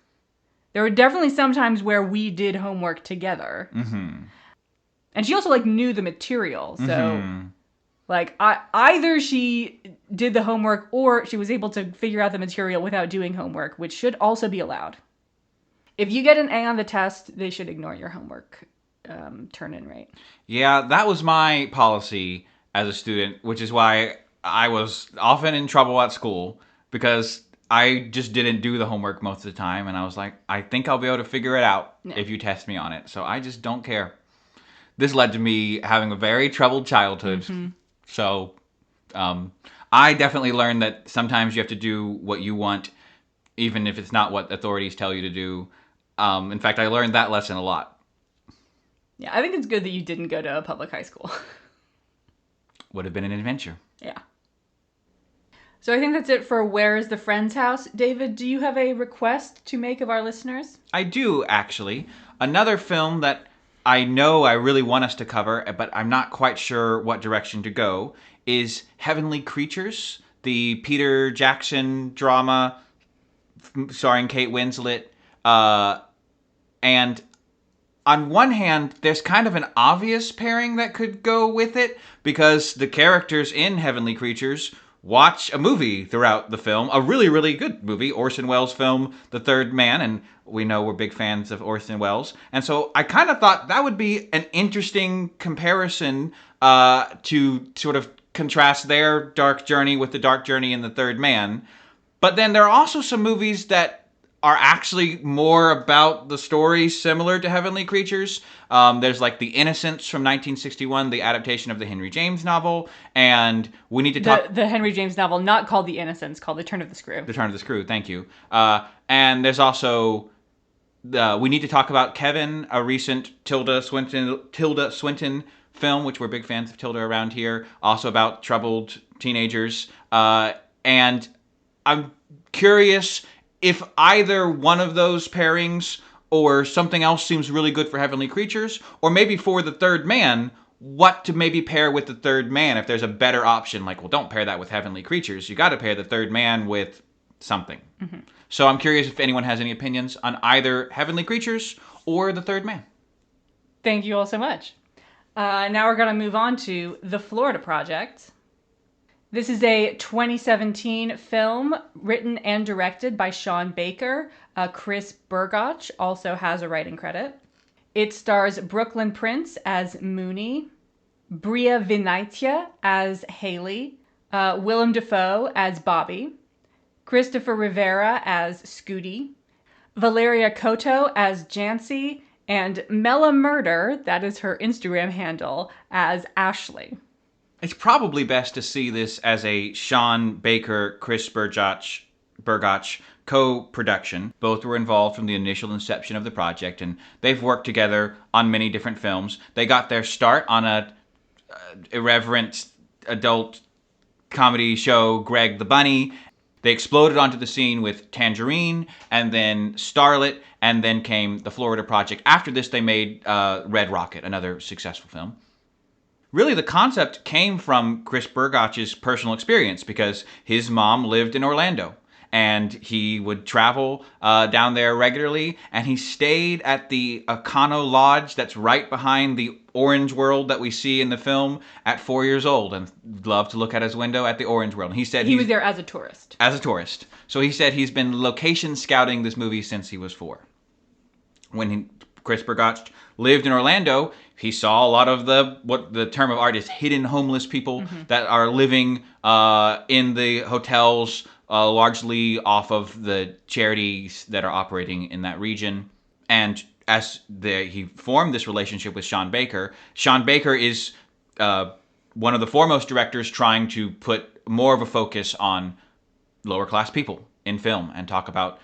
[SPEAKER 1] There were definitely some times where we did homework together. And she also, knew the material. So, either she did the homework or she was able to figure out the material without doing homework, which should also be allowed. If you get an A on the test, they should ignore your homework turn-in rate.
[SPEAKER 2] Yeah, that was my policy as a student, which is why I was often in trouble at school, because I just didn't do the homework most of the time, and I was like, I think I'll be able to figure it out if you test me on it, so I just don't care. This led to me having a very troubled childhood, so I definitely learned that sometimes you have to do what you want, even if it's not what authorities tell you to do. In fact, I learned that lesson a lot.
[SPEAKER 1] Yeah, I think it's good that you didn't go to a public high school.
[SPEAKER 2] Would have been an adventure.
[SPEAKER 1] Yeah. So I think that's it for Where is the Friend's House. David, do you have a request to make of our listeners?
[SPEAKER 2] I do, actually. Another film that I know I really want us to cover, but I'm not quite sure what direction to go, is Heavenly Creatures, the Peter Jackson drama starring Kate Winslet. And on one hand, there's kind of an obvious pairing that could go with it, because the characters in Heavenly Creatures watch a movie throughout the film, a really, really good movie, Orson Welles' film, The Third Man, and we know we're big fans of Orson Welles. And so I kind of thought that would be an interesting comparison to sort of contrast their dark journey with the dark journey in The Third Man. But then there are also some movies that are actually more about the story similar to Heavenly Creatures. There's like The Innocents from 1961, the adaptation of the Henry James novel, and we need to talk...
[SPEAKER 1] The Henry James novel, not called The Innocents, called The Turn of the Screw.
[SPEAKER 2] The Turn of the Screw, thank you. And there's also... we need to talk about Kevin, a recent Tilda Swinton film, which we're big fans of Tilda around here, also about troubled teenagers. And I'm curious if either one of those pairings or something else seems really good for Heavenly Creatures, or maybe for The Third Man, what to maybe pair with The Third Man if there's a better option. Like, well, don't pair that with Heavenly Creatures. You got to pair The Third Man with something. Mm-hmm. So I'm curious if anyone has any opinions on either Heavenly Creatures or The Third Man.
[SPEAKER 1] Thank you all so much. Now we're going to move on to The Florida Project. This is a 2017 film written and directed by Sean Baker. Chris Burgach also has a writing credit. It stars Brooklyn Prince as Mooney, Bria Vinaitia as Haley, Willem Dafoe as Bobby, Christopher Rivera as Scooty, Valeria Cotto as Jancy, and Mela Murder, that is her Instagram handle, as Ashley.
[SPEAKER 2] It's probably best to see this as a Sean Baker, Chris Burgach co-production. Both were involved from the initial inception of the project, and they've worked together on many different films. They got their start on a irreverent adult comedy show, Greg the Bunny. They exploded onto the scene with Tangerine, and then Starlet, and then came The Florida Project. After this, they made Red Rocket, another successful film. Really, the concept came from Chris Burgach's personal experience because his mom lived in Orlando, and he would travel down there regularly, and he stayed at the Econo Lodge that's right behind the orange world that we see in the film at 4 years old, and loved to look at his window at the orange world. And he said
[SPEAKER 1] he was there as a tourist.
[SPEAKER 2] As a tourist. So he said he's been location scouting this movie since he was 4. When Chris Burgach lived in Orlando, he saw a lot of what the term of art is, hidden homeless people that are living in the hotels, largely off of the charities that are operating in that region. And as he formed this relationship with Sean Baker is one of the foremost directors trying to put more of a focus on lower class people in film and talk about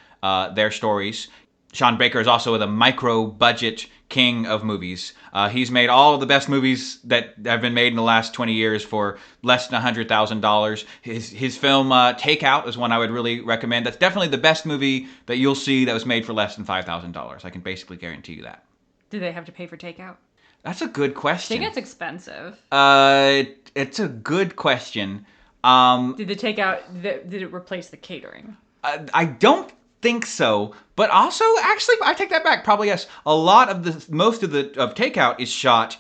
[SPEAKER 2] their stories. Sean Baker is also the micro-budget king of movies. He's made all of the best movies that have been made in the last 20 years for less than $100,000. His film Takeout is one I would really recommend. That's definitely the best movie that you'll see that was made for less than $5,000. I can basically guarantee you that.
[SPEAKER 1] Do they have to pay for takeout?
[SPEAKER 2] That's a good question.
[SPEAKER 1] Takeout's expensive.
[SPEAKER 2] It's a good question.
[SPEAKER 1] Did the takeout, did it replace the catering?
[SPEAKER 2] I don't think so, but also actually I take that back. Probably yes. A lot of most of Takeout is shot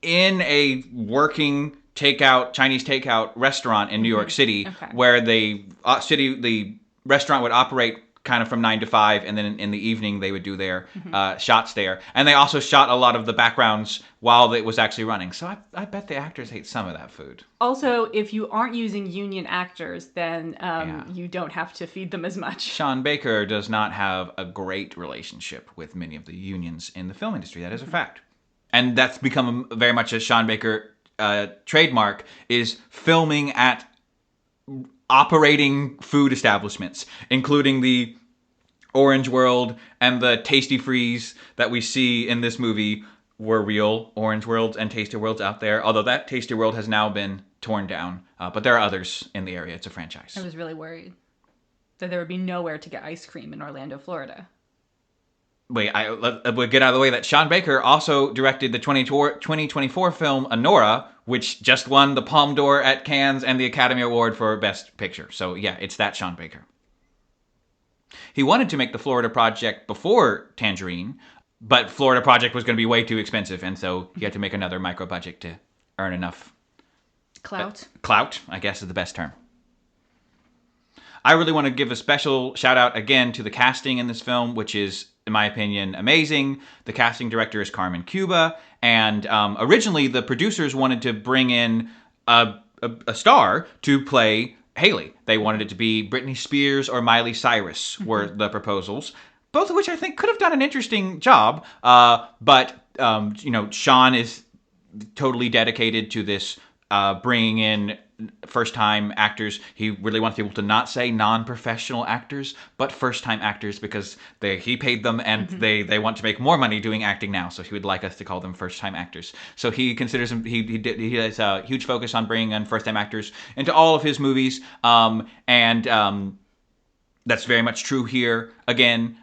[SPEAKER 2] in a working Chinese takeout restaurant in New York City, where the restaurant would operate kind of from 9 to 5, and then in the evening they would do their shots there. And they also shot a lot of the backgrounds while it was actually running. So I bet the actors hate some of that food.
[SPEAKER 1] Also, if you aren't using union actors, then you don't have to feed them as much.
[SPEAKER 2] Sean Baker does not have a great relationship with many of the unions in the film industry. That is a fact. And that's become very much a Sean Baker trademark, is filming at operating food establishments, including the Orange World and the Tasty Freeze that we see in this movie were real Orange Worlds and Tasty Worlds out there, although that Tasty World has now been torn down. But there are others in the area. It's a franchise.
[SPEAKER 1] I was really worried that there would be nowhere to get ice cream in Orlando, Florida.
[SPEAKER 2] Wait, we'll get out of the way that Sean Baker also directed the 2024 film Anora, which just won the Palme d'Or at Cannes and the Academy Award for Best Picture. So yeah, it's that Sean Baker. He wanted to make the Florida Project before Tangerine, but Florida Project was going to be way too expensive, and so he had to make another micro budget to earn enough
[SPEAKER 1] clout.
[SPEAKER 2] Clout, I guess, is the best term. I really want to give a special shout out again to the casting in this film, which is, in my opinion, amazing. The casting director is Carmen Cuba, and originally the producers wanted to bring in a star to play Haley. They wanted it to be Britney Spears or Miley Cyrus were the proposals, both of which I think could have done an interesting job. But Sean is totally dedicated to this, bringing in first-time actors. He really wants people to not say non-professional actors, but first-time actors, because he paid them and they want to make more money doing acting now. So he would like us to call them first-time actors. So he considers him. He has a huge focus on bringing in first-time actors into all of his movies. That's very much true here. Again,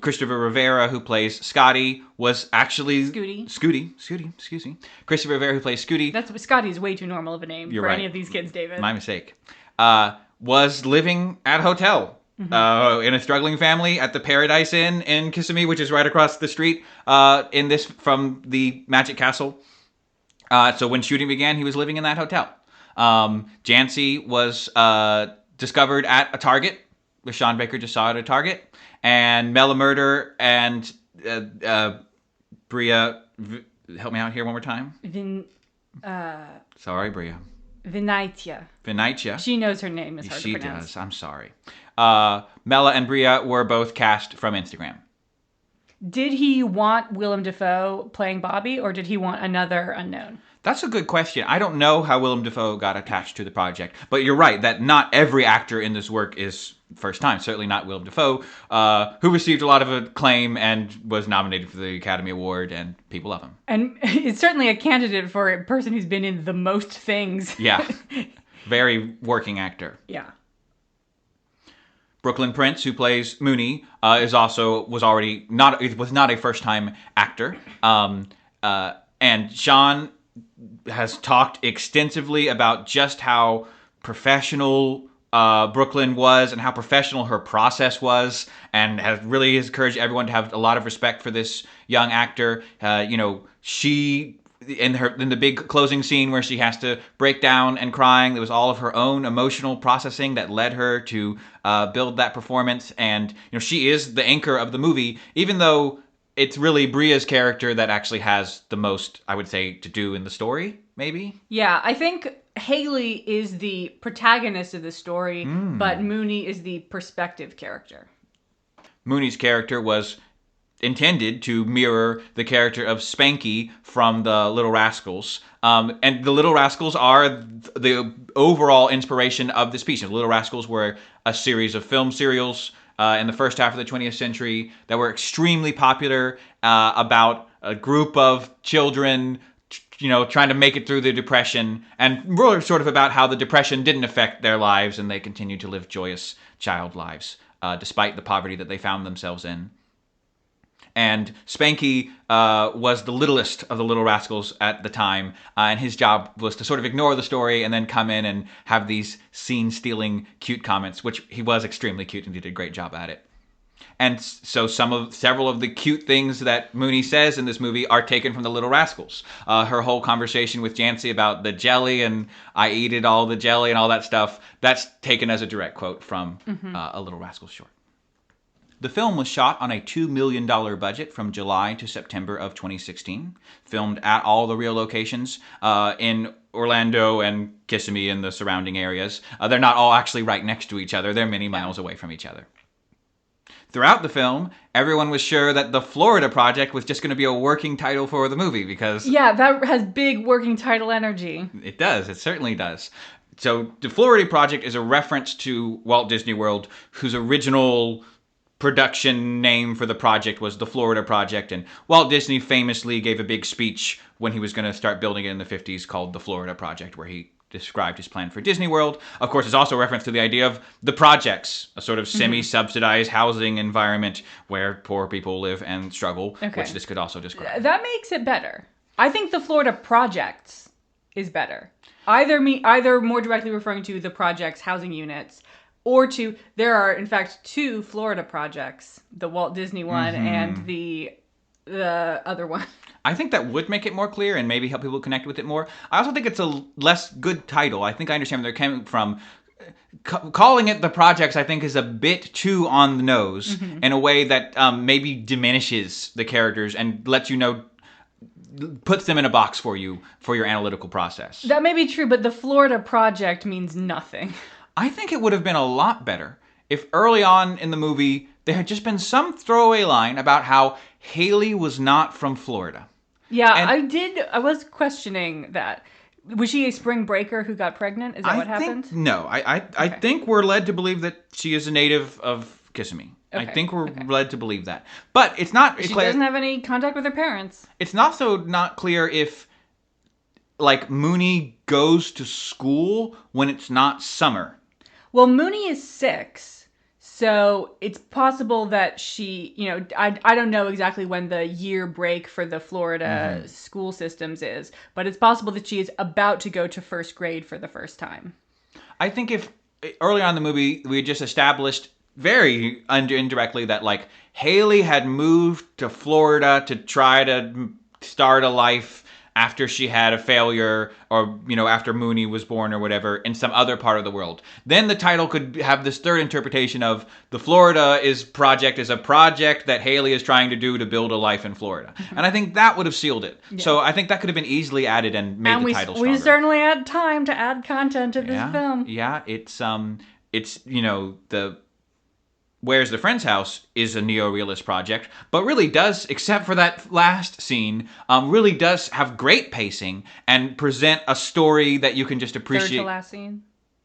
[SPEAKER 2] Christopher Rivera, who plays Scotty, was actually... Scooty, excuse me. Christopher Rivera, who plays Scooty...
[SPEAKER 1] Scotty is way too normal of a name for any of these kids, David.
[SPEAKER 2] My mistake. Was living at a hotel in a struggling family at the Paradise Inn in Kissimmee, which is right across the street from the Magic Castle. So when shooting began, he was living in that hotel. Jancy was discovered at a Target. Sean Baker just saw it at a Target. And Mela Murder and Bria... help me out here one more time. Sorry, Bria.
[SPEAKER 1] Vinaitia. She knows her name is hard to pronounce.
[SPEAKER 2] She does. I'm sorry. Mela and Bria were both cast from Instagram.
[SPEAKER 1] Did he want Willem Dafoe playing Bobby, or did he want another unknown?
[SPEAKER 2] That's a good question. I don't know how Willem Dafoe got attached to the project, but you're right that not every actor in this work is first time. Certainly not Willem Dafoe, who received a lot of acclaim and was nominated for the Academy Award, and people love him. And
[SPEAKER 1] it's certainly a candidate for a person who's been in the most things.
[SPEAKER 2] Yeah, very working actor.
[SPEAKER 1] Yeah.
[SPEAKER 2] Brooklyn Prince, who plays Mooney, was not a first time actor, and Sean has talked extensively about just how professional Brooklyn was and how professional her process was, and has really encouraged everyone to have a lot of respect for this young actor. She in the big closing scene where she has to break down and crying, it was all of her own emotional processing that led her to build that performance. And she is the anchor of the movie, even though it's really Bria's character that actually has the most, I would say, to do in the story, maybe?
[SPEAKER 1] Yeah, I think Haley is the protagonist of the story, but Mooney is the perspective character.
[SPEAKER 2] Mooney's character was intended to mirror the character of Spanky from the Little Rascals. And the Little Rascals are the overall inspiration of this piece. The Little Rascals were a series of film serials in the first half of the 20th century that were extremely popular, about a group of children trying to make it through the Depression, and really sort of about how the Depression didn't affect their lives and they continued to live joyous child lives despite the poverty that they found themselves in. And Spanky was the littlest of the Little Rascals at the time, and his job was to sort of ignore the story and then come in and have these scene-stealing cute comments, which he was extremely cute and he did a great job at it. And so several of the cute things that Mooney says in this movie are taken from the Little Rascals. Her whole conversation with Jancy about the jelly and I eat it all, the jelly and all that stuff, that's taken as a direct quote from a Little Rascals short. The film was shot on a $2 million budget from July to September of 2016, filmed at all the real locations in Orlando and Kissimmee and the surrounding areas. They're not all actually right next to each other. They're many miles away from each other. Throughout the film, everyone was sure that the Florida Project was just going to be a working title for the movie because...
[SPEAKER 1] Yeah, that has big working title energy.
[SPEAKER 2] It does. It certainly does. So the Florida Project is a reference to Walt Disney World, whose original production name for the project was the Florida Project, and Walt Disney famously gave a big speech when he was going to start building it in the 50s called the Florida Project, where he described his plan for Disney World. Of course, it's also a reference to the idea of the projects, a sort of semi-subsidized housing environment where poor people live and struggle, which this could also describe.
[SPEAKER 1] That makes it better. I think the Florida Projects is better. Either more directly referring to the projects, housing units, or there are, in fact, two Florida projects, the Walt Disney one and the other one.
[SPEAKER 2] I think that would make it more clear and maybe help people connect with it more. I also think it's a less good title. I think I understand where they're coming from. calling it the projects, I think, is a bit too on the nose in a way that maybe diminishes the characters and lets you know, puts them in a box for you for your analytical process.
[SPEAKER 1] That may be true, but the Florida project means nothing.
[SPEAKER 2] I think it would have been a lot better if early on in the movie there had just been some throwaway line about how Haley was not from Florida.
[SPEAKER 1] Yeah,
[SPEAKER 2] And
[SPEAKER 1] I was questioning that. Was she a spring breaker who got pregnant? Is that what happened?
[SPEAKER 2] No, I think we're led to believe that she is a native of Kissimmee. I think we're led to believe that. But it's not
[SPEAKER 1] She
[SPEAKER 2] clear.
[SPEAKER 1] doesn't have any contact with her parents.
[SPEAKER 2] It's also not clear if, like, Mooney goes to school when it's not summer.
[SPEAKER 1] Well, Mooney is 6, so it's possible that she, I don't know exactly when the year break for the Florida school systems is, but it's possible that she is about to go to first grade for the first time.
[SPEAKER 2] I think if early on in the movie we had just established very indirectly that, like, Haley had moved to Florida to try to start a life after she had a failure, or, after Mooney was born or whatever, in some other part of the world. Then the title could have this third interpretation of the Florida project is a project that Haley is trying to do to build a life in Florida. And I think that would have sealed it. Yeah. So I think that could have been easily added and made the title stronger.
[SPEAKER 1] We certainly had time to add content to this film.
[SPEAKER 2] Yeah, it's the Where's the Friend's House is a neo-realist project, but really does, except for that last scene, really does have great pacing and present a story that you can just appreciate.
[SPEAKER 1] Third to last scene.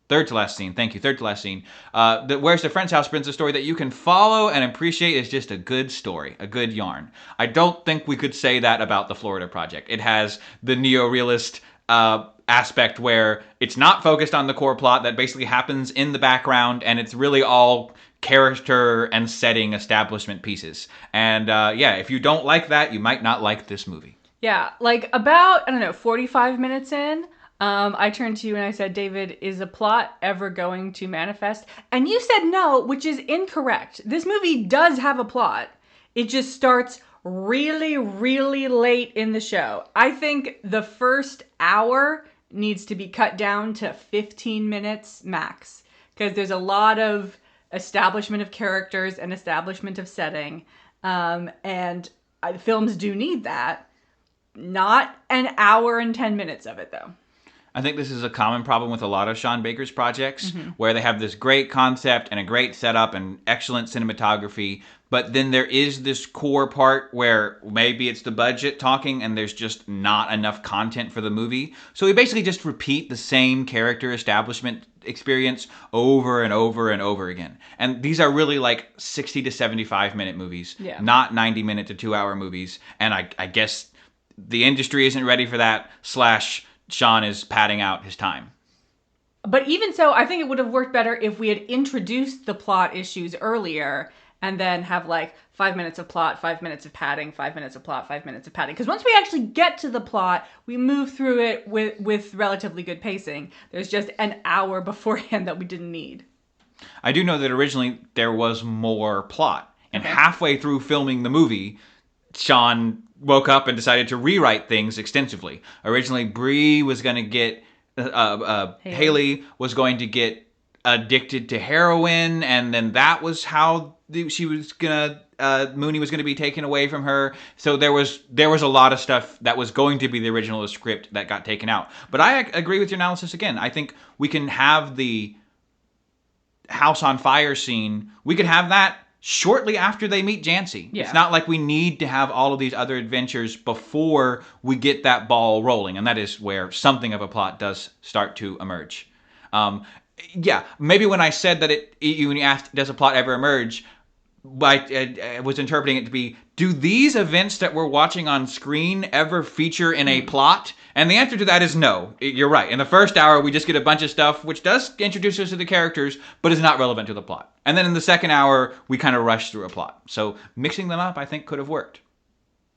[SPEAKER 2] Third to last scene. Thank you. Third to last scene. Where's the Friend's House brings a story that you can follow and appreciate. It's just a good story, a good yarn. I don't think we could say that about the Florida Project. It has the neo-realist aspect where it's not focused on the core plot that basically happens in the background, and it's really all character and setting establishment pieces. And if you don't like that, you might not like this movie.
[SPEAKER 1] Yeah, like about, 45 minutes in, I turned to you and I said, David, is a plot ever going to manifest? And you said no, which is incorrect. This movie does have a plot. It just starts really, really late in the show. I think the first hour needs to be cut down to 15 minutes max, because there's a lot of establishment of characters and establishment of setting. And films do need that. Not an hour and 10 minutes of it, though.
[SPEAKER 2] I think this is a common problem with a lot of Sean Baker's projects, where they have this great concept and a great setup and excellent cinematography, but then there is this core part where maybe it's the budget talking and there's just not enough content for the movie. So we basically just repeat the same character establishment experience over and over and over again. And these are really like 60 to 75 minute movies, not 90-minute to 2-hour movies. And I guess the industry isn't ready for that, / Sean is padding out his time.
[SPEAKER 1] But even so, I think it would have worked better if we had introduced the plot issues earlier and then have like 5 minutes of plot, 5 minutes of padding, 5 minutes of plot, 5 minutes of padding. Because once we actually get to the plot, we move through it with relatively good pacing. There's just an hour beforehand that we didn't need.
[SPEAKER 2] I do know that originally there was more plot. And halfway through filming the movie, Sean woke up and decided to rewrite things extensively. Originally, Bree was going to get... Haley was going to get addicted to heroin, and then that was how she was gonna Mooney was gonna be taken away from her. So there was a lot of stuff that was going to be the original script that got taken out. But I agree with your analysis again. I think we can have the house on fire scene. We could have that shortly after they meet Jancy. Yeah. It's not like we need to have all of these other adventures before we get that ball rolling. And that is where something of a plot does start to emerge. Maybe when I said that when you asked, does a plot ever emerge, I was interpreting it to be, do these events that we're watching on screen ever feature in a plot? And the answer to that is no. You're right. In the first hour, we just get a bunch of stuff which does introduce us to the characters, but is not relevant to the plot. And then in the second hour, we kind of rush through a plot. So mixing them up, I think, could have worked.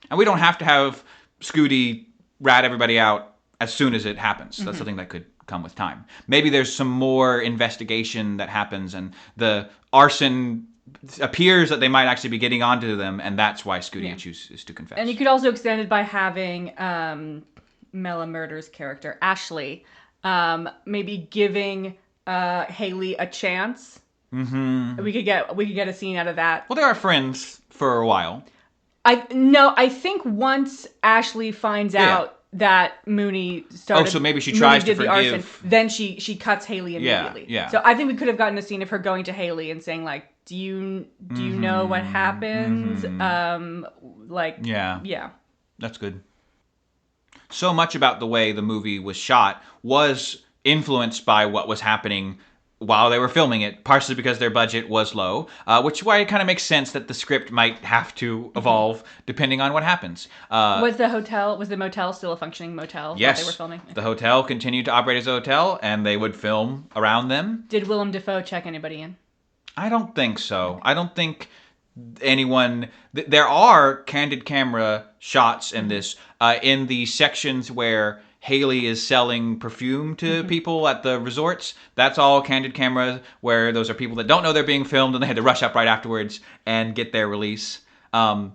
[SPEAKER 2] And we don't have to have Scooty rat everybody out as soon as it happens. That's something that could come with time. Maybe there's some more investigation that happens, and the arson appears that they might actually be getting onto them, and that's why Scooty chooses to confess.
[SPEAKER 1] And you could also extend it by having Mela Murder's character, Ashley, maybe giving Haley a chance.
[SPEAKER 2] Mm-hmm.
[SPEAKER 1] We could get a scene out of that.
[SPEAKER 2] Well, they are friends for a while.
[SPEAKER 1] I think once Ashley finds
[SPEAKER 2] Yeah.
[SPEAKER 1] out that Mooney
[SPEAKER 2] Oh,
[SPEAKER 1] started
[SPEAKER 2] so maybe she
[SPEAKER 1] Mooney
[SPEAKER 2] tries to
[SPEAKER 1] did the arson,
[SPEAKER 2] forgive.
[SPEAKER 1] then she cuts Haley
[SPEAKER 2] Yeah,
[SPEAKER 1] immediately.
[SPEAKER 2] yeah.
[SPEAKER 1] So I think we could have gotten a scene of her going to Haley and saying like, do you know what
[SPEAKER 2] Mm-hmm.
[SPEAKER 1] happened?
[SPEAKER 2] Mm-hmm.
[SPEAKER 1] Like
[SPEAKER 2] Yeah,
[SPEAKER 1] yeah.
[SPEAKER 2] that's good. So much about the way the movie was shot was influenced by what was happening while they were filming it, partially because their budget was low, which is why it kind of makes sense that the script might have to evolve depending on what happens.
[SPEAKER 1] Was the motel still a functioning motel while they were
[SPEAKER 2] Yes,
[SPEAKER 1] filming?
[SPEAKER 2] the hotel continued to operate as a hotel, and they would film around them.
[SPEAKER 1] Did Willem Dafoe check anybody in?
[SPEAKER 2] I don't think so. I don't think anyone. There are candid camera shots in this, in the sections where Haley is selling perfume to people at the resorts. That's all candid camera, where those are people that don't know they're being filmed and they had to rush up right afterwards and get their release. A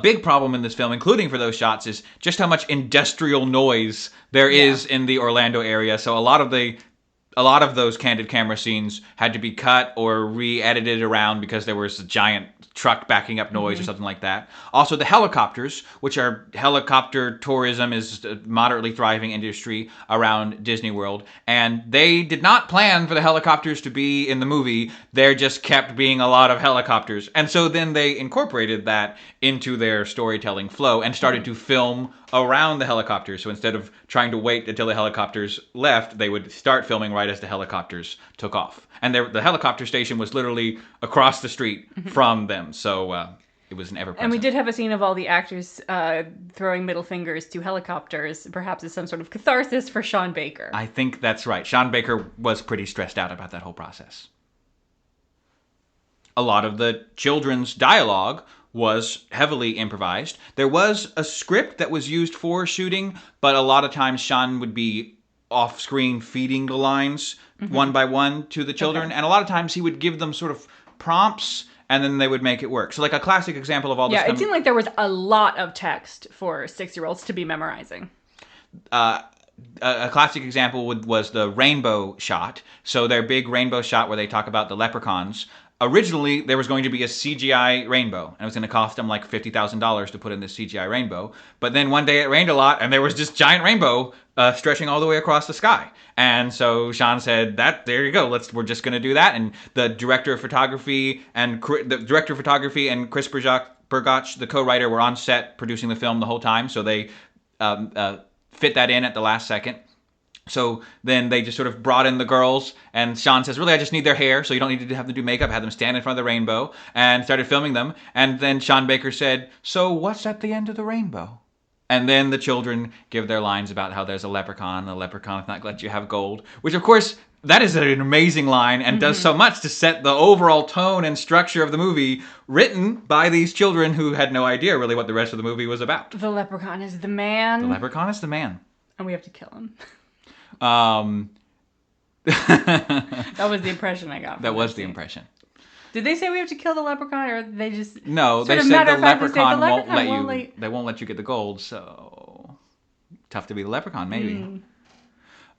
[SPEAKER 2] big problem in this film, including for those shots, is just how much industrial noise there is in the Orlando area. So a lot of those candid camera scenes had to be cut or re-edited around because there was a giant truck backing up noise or something like that. Also, the helicopters, which are helicopter tourism, is a moderately thriving industry around Disney World, and they did not plan for the helicopters to be in the movie. There just kept being a lot of helicopters, and so then they incorporated that into their storytelling flow and started to film around the helicopters. So instead of trying to wait until the helicopters left, they would start filming right as the helicopters took off. And the helicopter station was literally across the street from them. So it was an ever-present.
[SPEAKER 1] And we did have a scene of all the actors throwing middle fingers to helicopters, perhaps as some sort of catharsis for Sean Baker.
[SPEAKER 2] I think that's right. Sean Baker was pretty stressed out about that whole process. A lot of the children's dialogue was heavily improvised. There was a script that was used for shooting, but a lot of times Sean would be off screen feeding the lines one by one to the children, and a lot of times he would give them sort of prompts and then they would make it work. So like a classic example of all this.
[SPEAKER 1] Yeah, it seemed like there was a lot of text for 6-year-olds to be memorizing.
[SPEAKER 2] A classic example was the rainbow shot. So their big rainbow shot where they talk about the leprechauns. Originally, there was going to be a CGI rainbow, and it was going to cost them like $50,000 to put in this CGI rainbow. But then one day it rained a lot, and there was this giant rainbow stretching all the way across the sky. And so Sean said, there you go. We're just going to do that. And the director of photography and Chris Burgach, the co-writer, were on set producing the film the whole time. So they fit that in at the last second. So then they just sort of brought in the girls, and Sean says, really, I just need their hair, so you don't need to have them do makeup. Had them stand in front of the rainbow, and started filming them. And then Sean Baker said, so what's at the end of the rainbow? And then the children give their lines about how there's a leprechaun, and the leprechaun is not going to let you have gold. Which, of course, that is an amazing line, and does so much to set the overall tone and structure of the movie, written by these children who had no idea really what the rest of the movie was about.
[SPEAKER 1] The leprechaun is the man.
[SPEAKER 2] The leprechaun is the man.
[SPEAKER 1] And we have to kill him.
[SPEAKER 2] That
[SPEAKER 1] was the impression I got.
[SPEAKER 2] That was the impression.
[SPEAKER 1] Did they say we have to kill the leprechaun, or they just?
[SPEAKER 2] No, they said the leprechaun won't let you. They won't let you get the gold. So tough to be the leprechaun, maybe.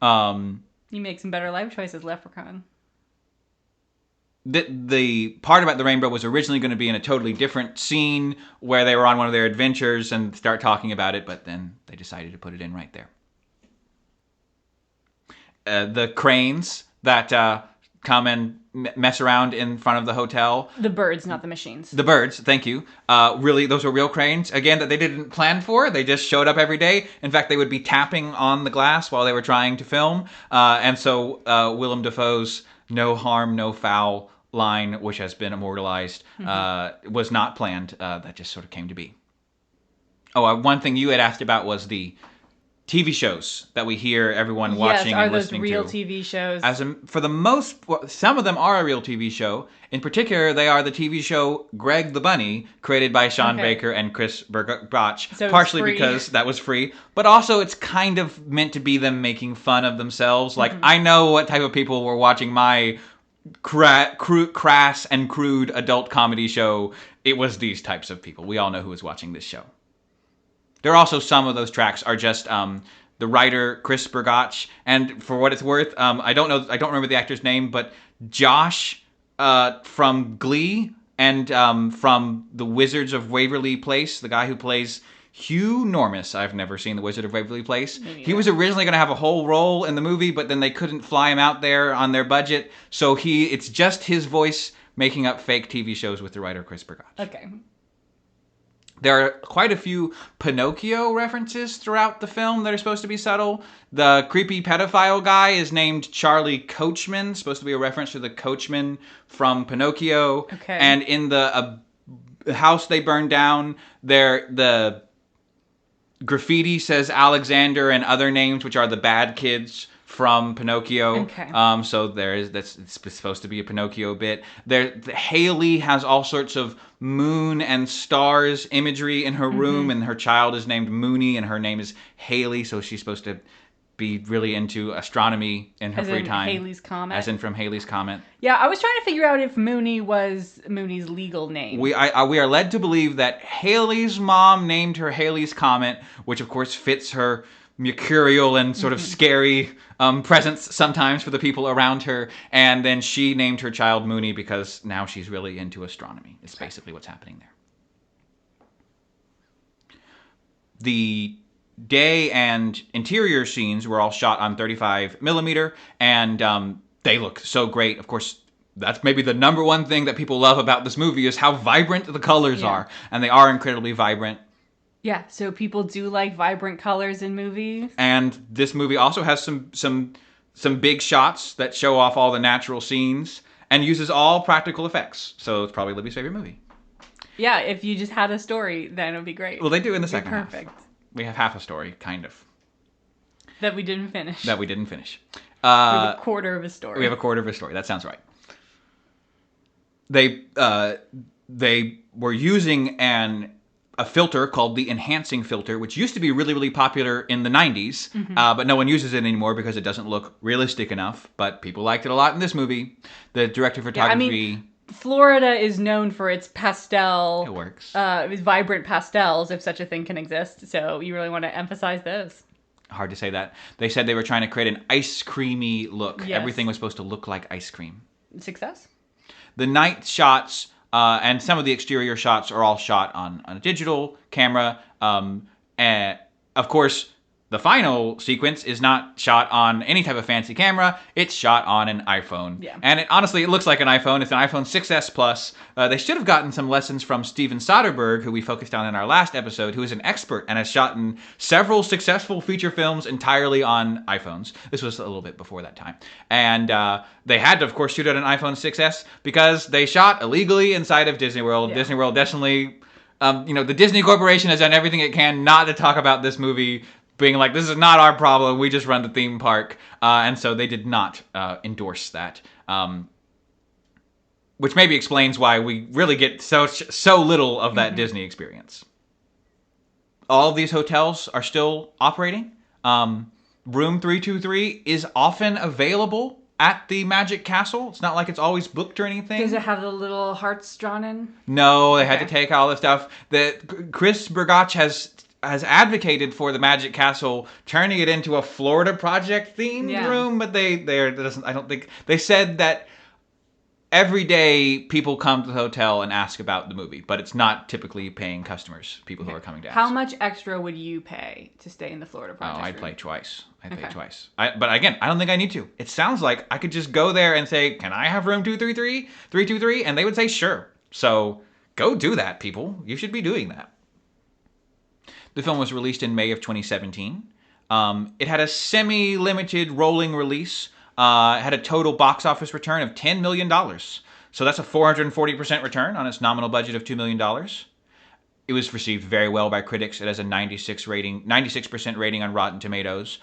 [SPEAKER 1] You make some better life choices, leprechaun.
[SPEAKER 2] The part about the rainbow was originally going to be in a totally different scene where they were on one of their adventures and start talking about it, but then they decided to put it in right there. The cranes that come and mess around in front of the hotel.
[SPEAKER 1] The birds, not the machines.
[SPEAKER 2] The birds, thank you. Really, those were real cranes, again, that they didn't plan for. They just showed up every day. In fact, they would be tapping on the glass while they were trying to film. And so Willem Dafoe's no harm, no foul line, which has been immortalized, was not planned. That just sort of came to be. Oh, one thing you had asked about was the TV shows that we hear everyone watching and listening to.
[SPEAKER 1] Yes, are those real TV shows?
[SPEAKER 2] For the most, some of them are a real TV show. In particular, they are the TV show Greg the Bunny, created by Sean Baker and Chris Burgach, so partially because that was free, but also it's kind of meant to be them making fun of themselves. Like, I know what type of people were watching my crass and crude adult comedy show. It was these types of people. We all know who was watching this show. There are also some of those tracks are just the writer Chris Burgach, and for what it's worth, I don't remember the actor's name, but Josh from Glee and from The Wizards of Waverly Place, the guy who plays Hugh Normus. I've never seen The Wizard of Waverly Place. He was originally going to have a whole role in the movie, but then they couldn't fly him out there on their budget, so it's just his voice making up fake TV shows with the writer Chris Burgach.
[SPEAKER 1] Okay.
[SPEAKER 2] There are quite a few Pinocchio references throughout the film that are supposed to be subtle. The creepy pedophile guy is named Charlie Coachman, supposed to be a reference to the coachman from Pinocchio.
[SPEAKER 1] Okay.
[SPEAKER 2] And in the house they burned down, the graffiti says Alexander and other names, which are the bad kids from Pinocchio.
[SPEAKER 1] Okay.
[SPEAKER 2] So it's supposed to be a Pinocchio bit. Haley has all sorts of moon and stars imagery in her room, and her child is named Mooney, and her name is Haley, so she's supposed to be really into astronomy in her free time.
[SPEAKER 1] Halley's Comet.
[SPEAKER 2] As in from Halley's Comet.
[SPEAKER 1] Yeah, I was trying to figure out if Mooney was Mooney's legal name.
[SPEAKER 2] We are led to believe that Haley's mom named her Halley's Comet, which of course fits her mercurial and sort of scary presence sometimes for the people around her. And then she named her child Mooney because now she's really into astronomy. It's basically what's happening there. The day and interior scenes were all shot on 35 millimeter, and they look so great. Of course, that's maybe the number one thing that people love about this movie is how vibrant the colors are. And they are incredibly vibrant.
[SPEAKER 1] Yeah, so people do like vibrant colors in movies.
[SPEAKER 2] And this movie also has some big shots that show off all the natural scenes and uses all practical effects. So it's probably Libby's favorite movie.
[SPEAKER 1] Yeah, if you just had a story, then it would be great.
[SPEAKER 2] Well, they do in the second half.
[SPEAKER 1] Perfect.
[SPEAKER 2] We have half a story, kind of.
[SPEAKER 1] That we didn't finish.
[SPEAKER 2] We
[SPEAKER 1] have a quarter of a story.
[SPEAKER 2] We have a quarter of a story. That sounds right. They were using a filter called the enhancing filter, which used to be really, really popular in the 90s, but no one uses it anymore because it doesn't look realistic enough. But people liked it a lot in this movie. The director of photography...
[SPEAKER 1] Florida is known for its pastel...
[SPEAKER 2] It works.
[SPEAKER 1] Vibrant pastels, if such a thing can exist. So you really want to emphasize those.
[SPEAKER 2] Hard to say that. They said they were trying to create an ice creamy look.
[SPEAKER 1] Yes.
[SPEAKER 2] Everything was supposed to look like ice cream.
[SPEAKER 1] Success.
[SPEAKER 2] The night shots... and some of the exterior shots are all shot on a digital camera. And of course, the final sequence is not shot on any type of fancy camera. It's shot on an iPhone.
[SPEAKER 1] Yeah.
[SPEAKER 2] And honestly, it looks like an iPhone. It's an iPhone 6S Plus. They should have gotten some lessons from Steven Soderbergh, who we focused on in our last episode, who is an expert and has shot in several successful feature films entirely on iPhones. This was a little bit before that time. And they had to, of course, shoot on an iPhone 6S because they shot illegally inside of Disney World.
[SPEAKER 1] Yeah.
[SPEAKER 2] Disney World definitely... the Disney Corporation has done everything it can not to talk about this movie being like, this is not our problem, we just run the theme park. And so they did not endorse that. Which maybe explains why we really get so little of that Disney experience. All of these hotels are still operating. Room 323 is often available at the Magic Castle. It's not like it's always booked or anything.
[SPEAKER 1] Does it have the little hearts drawn in?
[SPEAKER 2] No, they had to take all the stuff. Chris Burgach has advocated for the Magic Castle turning it into a Florida Project themed room, but I don't think they said that every day people come to the hotel and ask about the movie, but it's not typically paying customers, people who are coming to ask.
[SPEAKER 1] How much extra would you pay to stay in the Florida Project
[SPEAKER 2] I'd
[SPEAKER 1] room?
[SPEAKER 2] pay twice. I'd pay twice. But again, I don't think I need to. It sounds like I could just go there and say, can I have room 323? And they would say, sure. So go do that, people. You should be doing that. The film was released in May of 2017. It had a semi-limited rolling release. It had a total box office return of $10 million. So that's a 440% return on its nominal budget of $2 million. It was received very well by critics. It has a 96% rating on Rotten Tomatoes.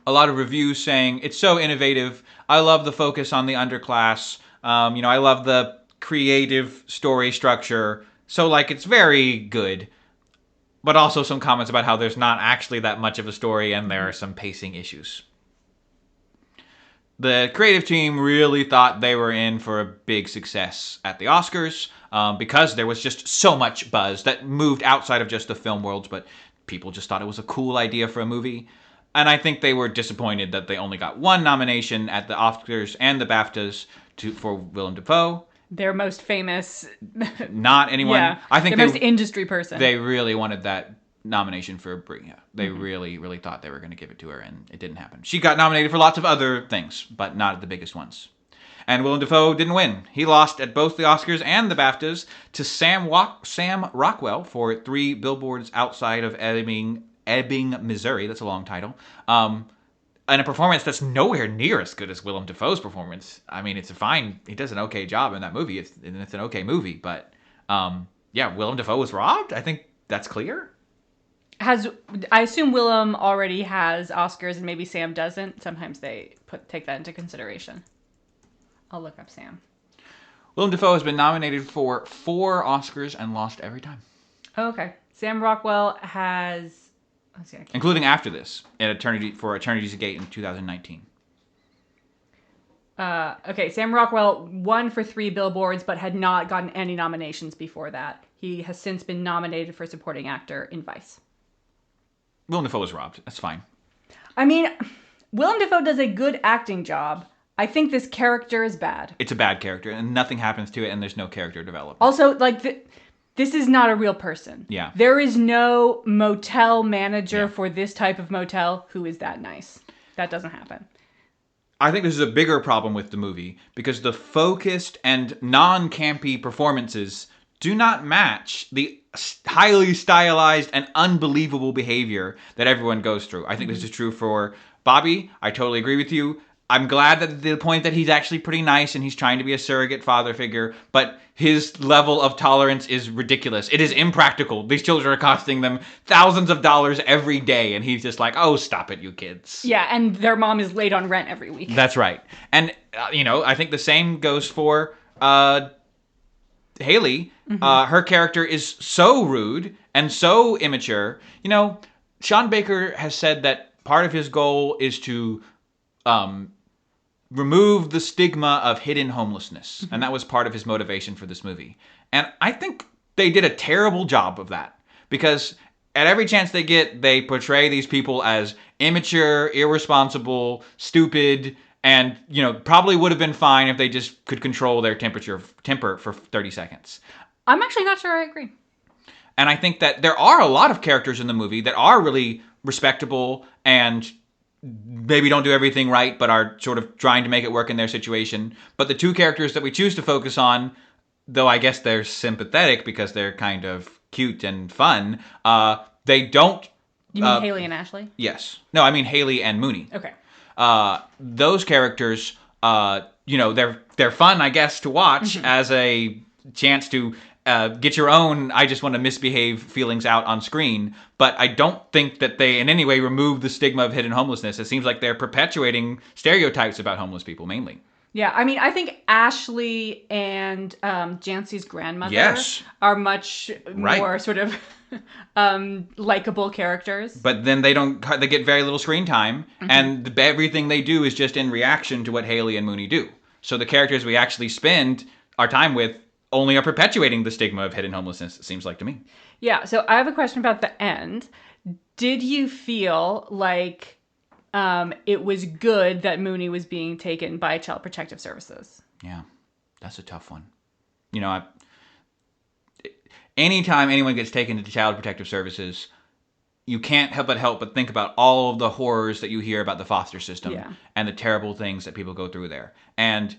[SPEAKER 2] A lot of reviews saying, it's so innovative. I love the focus on the underclass. I love the creative story structure. So, it's very good. But also some comments about how there's not actually that much of a story and there are some pacing issues. The creative team really thought they were in for a big success at the Oscars because there was just so much buzz that moved outside of just the film world, but people just thought it was a cool idea for a movie. And I think they were disappointed that they only got one nomination at the Oscars and the BAFTAs for Willem Dafoe.
[SPEAKER 1] Their most famous,
[SPEAKER 2] Not anyone.
[SPEAKER 1] yeah,
[SPEAKER 2] I think
[SPEAKER 1] their most industry person.
[SPEAKER 2] They really wanted that nomination for Bria. They really, really thought they were going to give it to her, and it didn't happen. She got nominated for lots of other things, but not the biggest ones. And Willem Dafoe didn't win. He lost at both the Oscars and the BAFTAs to Sam Rockwell for 3 Billboards Outside of Ebbing, Missouri. That's a long title. And a performance that's nowhere near as good as Willem Dafoe's performance. I mean, it's fine. He does an okay job in that movie. It's an okay movie, but yeah, Willem Dafoe was robbed. I think that's clear.
[SPEAKER 1] I assume Willem already has Oscars and maybe Sam doesn't. Sometimes they take that into consideration. I'll look up Sam.
[SPEAKER 2] Willem Dafoe has been nominated for 4 Oscars and lost every time.
[SPEAKER 1] Oh, okay. Sam Rockwell has...
[SPEAKER 2] including after this, for Eternity's Gate in 2019.
[SPEAKER 1] Okay, Sam Rockwell won for 3 Billboards, but had not gotten any nominations before that. He has since been nominated for supporting actor in Vice.
[SPEAKER 2] Willem Dafoe was robbed. That's fine.
[SPEAKER 1] I mean, Willem Dafoe does a good acting job. I think this character is bad.
[SPEAKER 2] It's a bad character, and nothing happens to it, and there's no character development.
[SPEAKER 1] Also, like, this is not a real person.
[SPEAKER 2] Yeah.
[SPEAKER 1] There is no motel manager for this type of motel who is that nice. That doesn't happen.
[SPEAKER 2] I think this is a bigger problem with the movie, because the focused and non-campy performances do not match the highly stylized and unbelievable behavior that everyone goes through. I think this is true for Bobby. I totally agree with you. I'm glad that the point that he's actually pretty nice and he's trying to be a surrogate father figure, but his level of tolerance is ridiculous. It is impractical. These children are costing them thousands of dollars every day, and he's just like, oh, stop it, you kids.
[SPEAKER 1] Yeah, and their mom is late on rent every week.
[SPEAKER 2] That's right. And, I think the same goes for Haley. Her character is so rude and so immature. Sean Baker has said that part of his goal is to remove the stigma of hidden homelessness. And that was part of his motivation for this movie. And I think they did a terrible job of that. Because at every chance they get, they portray these people as immature, irresponsible, stupid, and, probably would have been fine if they just could control their temper for 30 seconds.
[SPEAKER 1] I'm actually not sure I agree.
[SPEAKER 2] And I think that there are a lot of characters in the movie that are really respectable and maybe don't do everything right, but are sort of trying to make it work in their situation. But the 2 characters that we choose to focus on, though I guess they're sympathetic because they're kind of cute and fun, they don't...
[SPEAKER 1] You mean Haley and Ashley?
[SPEAKER 2] Yes. No, I mean Haley and Mooney.
[SPEAKER 1] Okay.
[SPEAKER 2] Those characters, they're fun, I guess, to watch as a chance to get your own I just want to misbehave feelings out on screen, but I don't think that they in any way remove the stigma of hidden homelessness. It seems like they're perpetuating stereotypes about homeless people, mainly.
[SPEAKER 1] Yeah, I mean, I think Ashley and Jancy's grandmother are much more sort of likable characters.
[SPEAKER 2] But then they get very little screen time, and everything they do is just in reaction to what Haley and Mooney do. So the characters we actually spend our time with only are perpetuating the stigma of hidden homelessness, it seems like to me. Yeah,
[SPEAKER 1] so I have a question about the end. Did you feel like it was good that Mooney was being taken by Child Protective Services?
[SPEAKER 2] Yeah, that's a tough one. Anytime anyone gets taken to Child Protective Services, you can't help but think about all of the horrors that you hear about the foster system and the terrible things that people go through there. And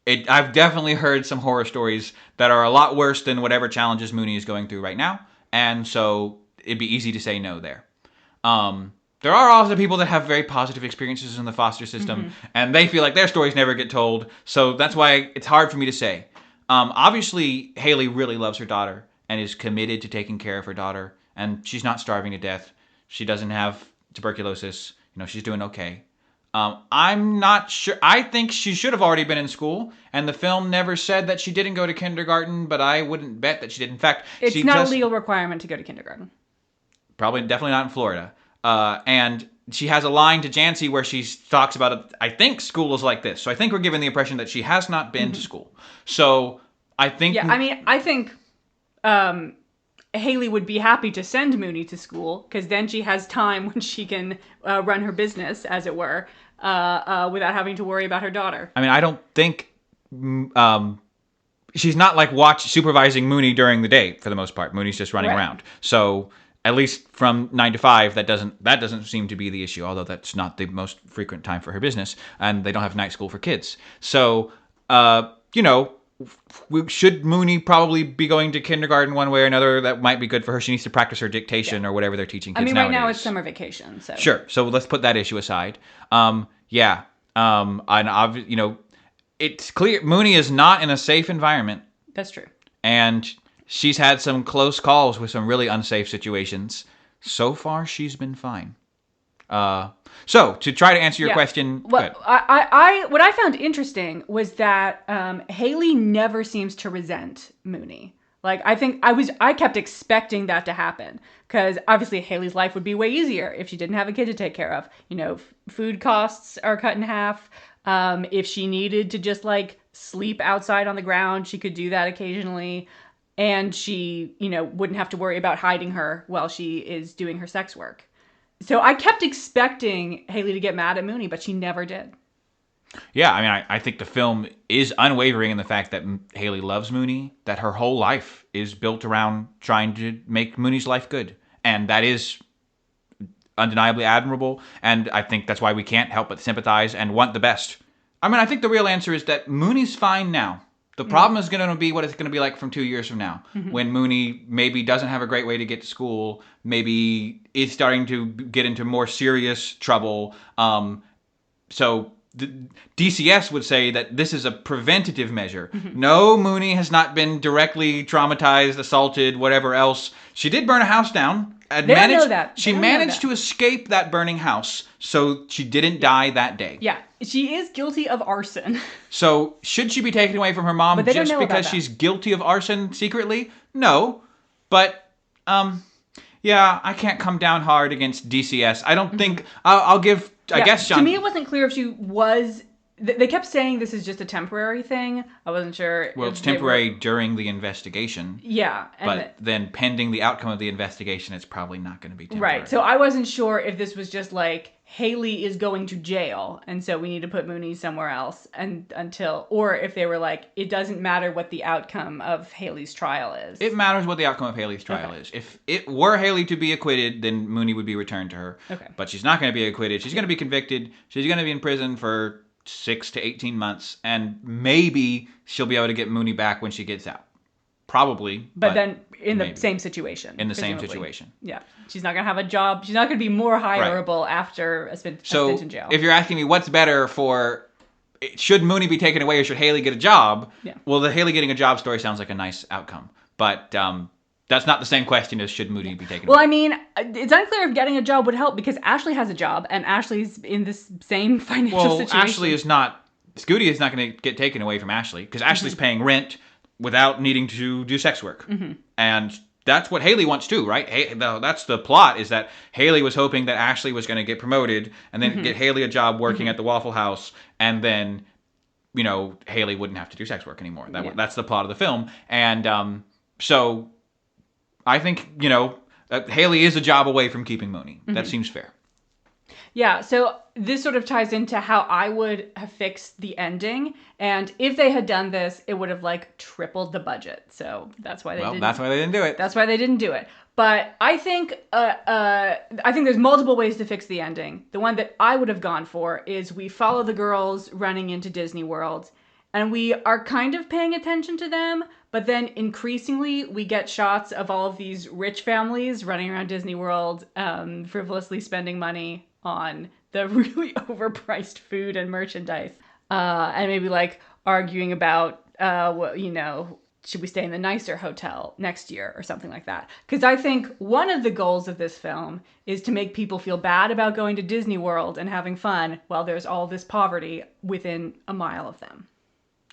[SPEAKER 2] I've definitely heard some horror stories that are a lot worse than whatever challenges Mooney is going through right now. And so it'd be easy to say no there. There are also people that have very positive experiences in the foster system, and they feel like their stories never get told. So that's why it's hard for me to say. Obviously, Haley really loves her daughter and is committed to taking care of her daughter. And she's not starving to death. She doesn't have tuberculosis. She's doing okay. I'm not sure. I think she should have already been in school, and the film never said that she didn't go to kindergarten, but I wouldn't bet that she did. In fact,
[SPEAKER 1] it's not a legal requirement to go to kindergarten.
[SPEAKER 2] Definitely not in Florida. And she has a line to Jancy where she talks about, I think school is like this. So I think we're given the impression that she has not been to school. So I think...
[SPEAKER 1] Yeah, I mean, I think Haley would be happy to send Mooney to school because then she has time when she can run her business, as it were, without having to worry about her daughter.
[SPEAKER 2] I mean, I don't think she's not like supervising Mooney during the day for the most part. Mooney's just running around. So at least from 9 to 5, that doesn't seem to be the issue. Although that's not the most frequent time for her business, and they don't have night school for kids. So should Mooney probably be going to kindergarten one way or another? That might be good for her. She needs to practice her dictation or whatever they're teaching kids nowadays.
[SPEAKER 1] Right now it's summer vacation. So
[SPEAKER 2] sure. So let's put that issue aside. It's clear Mooney is not in a safe environment.
[SPEAKER 1] That's true.
[SPEAKER 2] And she's had some close calls with some really unsafe situations. So far, she's been fine. So to try to answer your question,
[SPEAKER 1] what I found interesting was that Haley never seems to resent Mooney. Like, I kept expecting that to happen because obviously Haley's life would be way easier if she didn't have a kid to take care of. Food costs are cut in half. If she needed to just like sleep outside on the ground, she could do that occasionally. And she, wouldn't have to worry about hiding her while she is doing her sex work. So I kept expecting Haley to get mad at Mooney, but she never did.
[SPEAKER 2] Yeah, I mean, I think the film is unwavering in the fact that Haley loves Mooney, that her whole life is built around trying to make Mooney's life good. And that is undeniably admirable, and I think that's why we can't help but sympathize and want the best. I mean, I think the real answer is that Mooney's fine now. The problem is going to be what it's going to be like from 2 years from now, when Mooney maybe doesn't have a great way to get to school, maybe is starting to get into more serious trouble. So the DCS would say that this is a preventative measure. No, Mooney has not been directly traumatized, assaulted, whatever else. She did burn a house down. She managed to escape that burning house, so she didn't die that day.
[SPEAKER 1] Yeah, she is guilty of arson.
[SPEAKER 2] So should she be taken away from her mom just because she's guilty of arson secretly? No, but I can't come down hard against DCS. I don't think I'll give. I guess Sean.
[SPEAKER 1] To me, it wasn't clear if she was. They kept saying this is just a temporary thing. I wasn't sure.
[SPEAKER 2] Well, it's temporary during the investigation.
[SPEAKER 1] Yeah.
[SPEAKER 2] But then pending the outcome of the investigation, it's probably not going to be temporary.
[SPEAKER 1] Right. So I wasn't sure if this was just like, Haley is going to jail, and so we need to put Mooney somewhere else or if they were like, it doesn't matter what the outcome of Haley's trial is.
[SPEAKER 2] It matters what the outcome of Haley's trial is. If it were Haley to be acquitted, then Mooney would be returned to her.
[SPEAKER 1] Okay.
[SPEAKER 2] But she's not going to be acquitted. She's going to be convicted. She's going to be in prison for 6 to 18 months, and maybe she'll be able to get Mooney back when she gets out. Probably.
[SPEAKER 1] But then in the same situation.
[SPEAKER 2] In the same situation.
[SPEAKER 1] Yeah. She's not going to have a job. She's not going to be more hireable after a stint in jail.
[SPEAKER 2] If you're asking me what's better should Mooney be taken away or should Haley get a job?
[SPEAKER 1] Yeah.
[SPEAKER 2] Well, the Haley getting a job story sounds like a nice outcome. But that's not the same question as should Mooney be taken away.
[SPEAKER 1] Well, I mean, it's unclear if getting a job would help because Ashley has a job and Ashley's in this same financial situation.
[SPEAKER 2] Ashley is not... Scooty is not going to get taken away from Ashley because Ashley's paying rent without needing to do sex work. And that's what Haley wants too, right? That's the plot, is that Haley was hoping that Ashley was going to get promoted and then get Haley a job working at the Waffle House, and then, Haley wouldn't have to do sex work anymore. That's the plot of the film. And so I think, Haley is a job away from keeping Mooney. That seems fair.
[SPEAKER 1] Yeah, so this sort of ties into how I would have fixed the ending. And if they had done this, it would have tripled the budget. So that's why they didn't.
[SPEAKER 2] That's why they didn't do it.
[SPEAKER 1] That's why they didn't do it. But I think there's multiple ways to fix the ending. The one that I would have gone for is we follow the girls running into Disney World, and we are kind of paying attention to them, but then increasingly we get shots of all of these rich families running around Disney World, frivolously spending money on the really overpriced food and merchandise. And maybe arguing about, should we stay in the nicer hotel next year or something like that? Because I think one of the goals of this film is to make people feel bad about going to Disney World and having fun while there's all this poverty within a mile of them.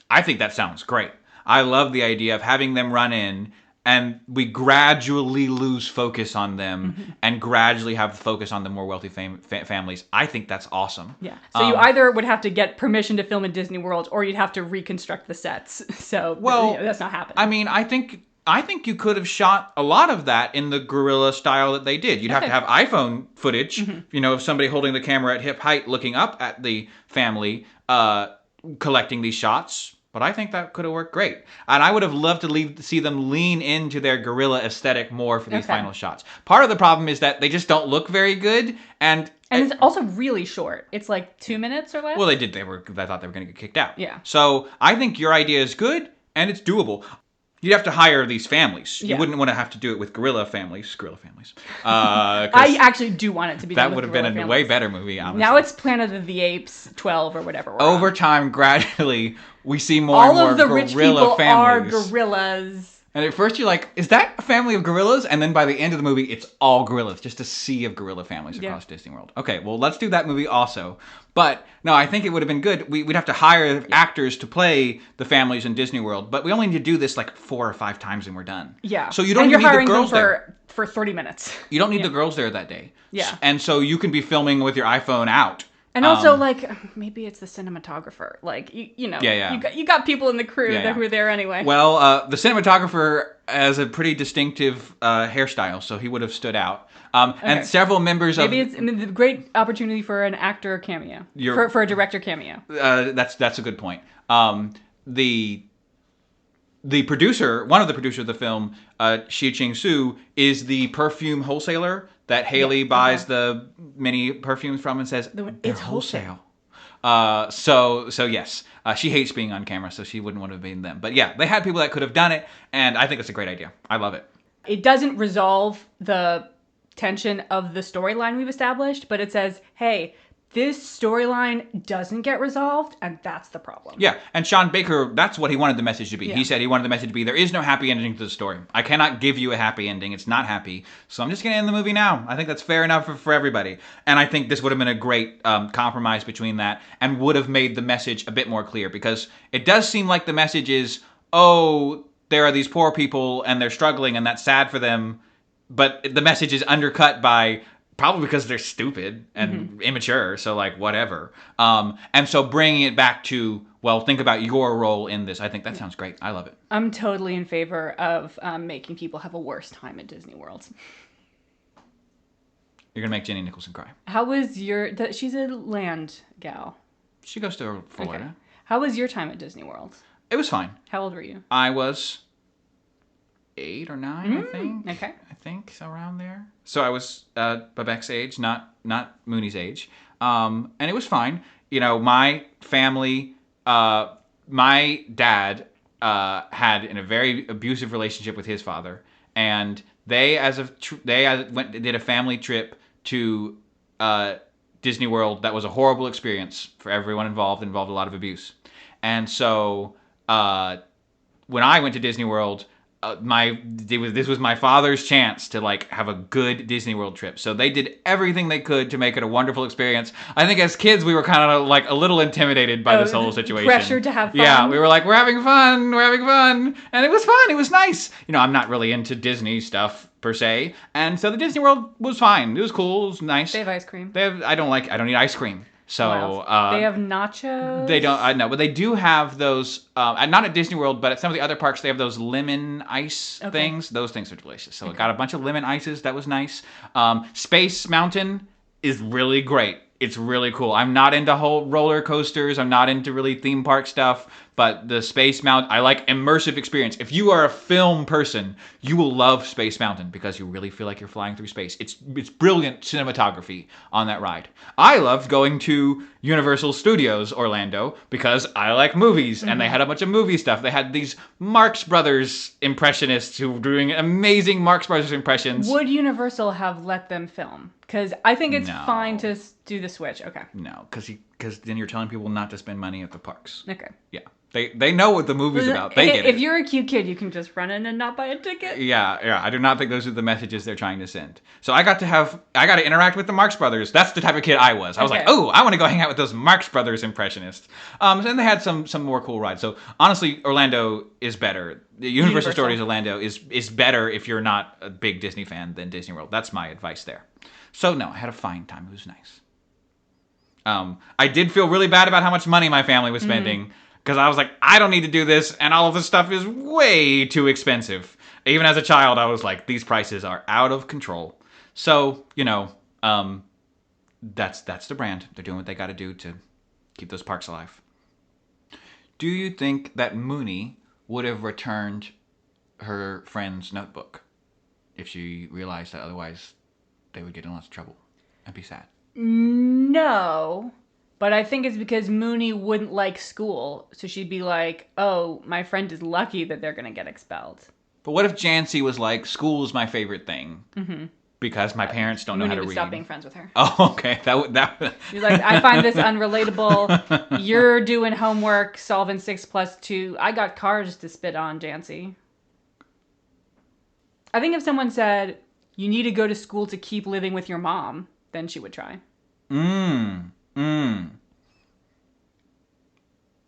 [SPEAKER 2] I think that sounds great. I love the idea of having them run in and we gradually lose focus on them and gradually have the focus on the more wealthy families. I think that's awesome.
[SPEAKER 1] Yeah. So you either would have to get permission to film in Disney World or you'd have to reconstruct the sets. So that's not happening.
[SPEAKER 2] I mean, I think I think you could have shot a lot of that in the guerrilla style that they did. You'd have to have iPhone footage, of somebody holding the camera at hip height, looking up at the family, collecting these shots. But I think that could have worked great. And I would have loved to see them lean into their guerrilla aesthetic more for these final shots. Part of the problem is that they just don't look very good. And
[SPEAKER 1] it's also really short. It's like 2 minutes or less.
[SPEAKER 2] Well, they thought they were going to get kicked out.
[SPEAKER 1] Yeah.
[SPEAKER 2] So I think your idea is good and it's doable. You'd have to hire these families. You wouldn't want to have to do it with guerrilla families.
[SPEAKER 1] I actually do want it to be done
[SPEAKER 2] that
[SPEAKER 1] with
[SPEAKER 2] would have been a way better movie, honestly.
[SPEAKER 1] Now it's Planet of the Apes 12 or whatever.
[SPEAKER 2] Over time, gradually, we see more and more
[SPEAKER 1] all of the rich people
[SPEAKER 2] families.
[SPEAKER 1] are gorillas.
[SPEAKER 2] And at first you're like, is that a family of gorillas? And then by the end of the movie, it's all gorillas. Just a sea of gorilla families across Disney World. Okay, well, let's do that movie also. But, no, I think it would have been good. We'd have to hire actors to play the families in Disney World. But we only need to do this like 4 or 5 times and we're done.
[SPEAKER 1] Yeah.
[SPEAKER 2] So you don't even need the girls there.
[SPEAKER 1] For 30 minutes.
[SPEAKER 2] You don't need the girls there that day.
[SPEAKER 1] Yeah.
[SPEAKER 2] And so you can be filming with your iPhone out.
[SPEAKER 1] And also, maybe it's the cinematographer. Like, you got people in the crew that were there anyway.
[SPEAKER 2] Well, the cinematographer has a pretty distinctive hairstyle, so he would have stood out. And several members
[SPEAKER 1] maybe it's a great opportunity for an actor cameo. For a director cameo.
[SPEAKER 2] That's a good point. The producer, one of the producers of the film, Shi Ching-soo, is the perfume wholesaler that Haley buys the many perfumes from and says, it's wholesale. So yes, she hates being on camera, so she wouldn't want to have been them. But yeah, they had people that could have done it, and I think it's a great idea. I love it.
[SPEAKER 1] It doesn't resolve the tension of the storyline we've established, but it says, hey, this storyline doesn't get resolved, and that's the problem.
[SPEAKER 2] Yeah, and Sean Baker, that's what he wanted the message to be. Yeah. He said he wanted the message to be, there is no happy ending to the story. I cannot give you a happy ending. It's not happy. So I'm just going to end the movie now. I think that's fair enough for everybody. And I think this would have been a great compromise between that and would have made the message a bit more clear. Because it does seem like the message is, oh, there are these poor people and they're struggling and that's sad for them. But the message is undercut by... probably because they're stupid and immature, so like whatever. And so bringing it back to, well, think about your role in this. I think that sounds great. I love it.
[SPEAKER 1] I'm totally in favor of making people have a worse time at Disney World.
[SPEAKER 2] You're gonna make Jenny Nicholson cry.
[SPEAKER 1] How was she's a land gal.
[SPEAKER 2] She goes to Florida. Okay.
[SPEAKER 1] How was your time at Disney World?
[SPEAKER 2] It was fine.
[SPEAKER 1] How old were you?
[SPEAKER 2] I was 8 or 9, I think.
[SPEAKER 1] Okay.
[SPEAKER 2] I think around there. So I was Babek's age, not Mooney's age. And it was fine. My family, my dad had a very abusive relationship with his father, and they did a family trip to Disney World that was a horrible experience for everyone involved a lot of abuse. And so when I went to Disney World, this was my father's chance to have a good Disney World trip. So they did everything they could to make it a wonderful experience. I think as kids we were kind of a little intimidated by this whole situation.
[SPEAKER 1] Pressure to have fun.
[SPEAKER 2] Yeah, we were we're having fun, and it was fun. It was nice. I'm not really into Disney stuff per se, and so the Disney World was fine. It was cool. It was nice.
[SPEAKER 1] They have ice cream.
[SPEAKER 2] I don't eat ice cream. So
[SPEAKER 1] they have nachos.
[SPEAKER 2] They don't. I know, but they do have those. Not at Disney World, but at some of the other parks, they have those lemon ice things. Those things are delicious. So I got a bunch of lemon ices. That was nice. Space Mountain is really great. It's really cool. I'm not into whole roller coasters. I'm not into really theme park stuff. But the Space Mountain, I like immersive experience. If you are a film person, you will love Space Mountain because you really feel like you're flying through space. It's brilliant cinematography on that ride. I loved going to Universal Studios Orlando because I like movies, and they had a bunch of movie stuff. They had these Marx Brothers impressionists who were doing amazing Marx Brothers impressions.
[SPEAKER 1] Would Universal have let them film? Because I think it's fine to do the switch. Okay.
[SPEAKER 2] No, because then you're telling people not to spend money at the parks.
[SPEAKER 1] Okay.
[SPEAKER 2] Yeah. They know what the movie's about. They get it.
[SPEAKER 1] If you're a cute kid, you can just run in and not buy a ticket.
[SPEAKER 2] Yeah. I do not think those are the messages they're trying to send. So I got to interact with the Marx Brothers. That's the type of kid I was. I was like, oh, I want to go hang out with those Marx Brothers impressionists. And they had some more cool rides. So honestly, Orlando is better. Universal Studios Orlando is better if you're not a big Disney fan than Disney World. That's my advice there. So no, I had a fine time. It was nice. I did feel really bad about how much money my family was spending. Because I was like, I don't need to do this, and all of this stuff is way too expensive. Even as a child, I was like, these prices are out of control. So, that's the brand. They're doing what they got to do to keep those parks alive. Do you think that Mooney would have returned her friend's notebook if she realized that otherwise they would get in lots of trouble and be sad?
[SPEAKER 1] No, but I think it's because Mooney wouldn't like school, so she'd be like, "Oh, my friend is lucky that they're gonna get expelled."
[SPEAKER 2] But what if Jancy was like, school is my favorite thing because my parents don't know
[SPEAKER 1] Mooney
[SPEAKER 2] how to
[SPEAKER 1] would
[SPEAKER 2] read?
[SPEAKER 1] stop being friends with her.
[SPEAKER 2] Oh, okay. That.
[SPEAKER 1] She's like, "I find this unrelatable. You're doing homework, solving 6+2. I got cars to spit on, Jancy." I think if someone said, "You need to go to school to keep living with your mom," then she would try.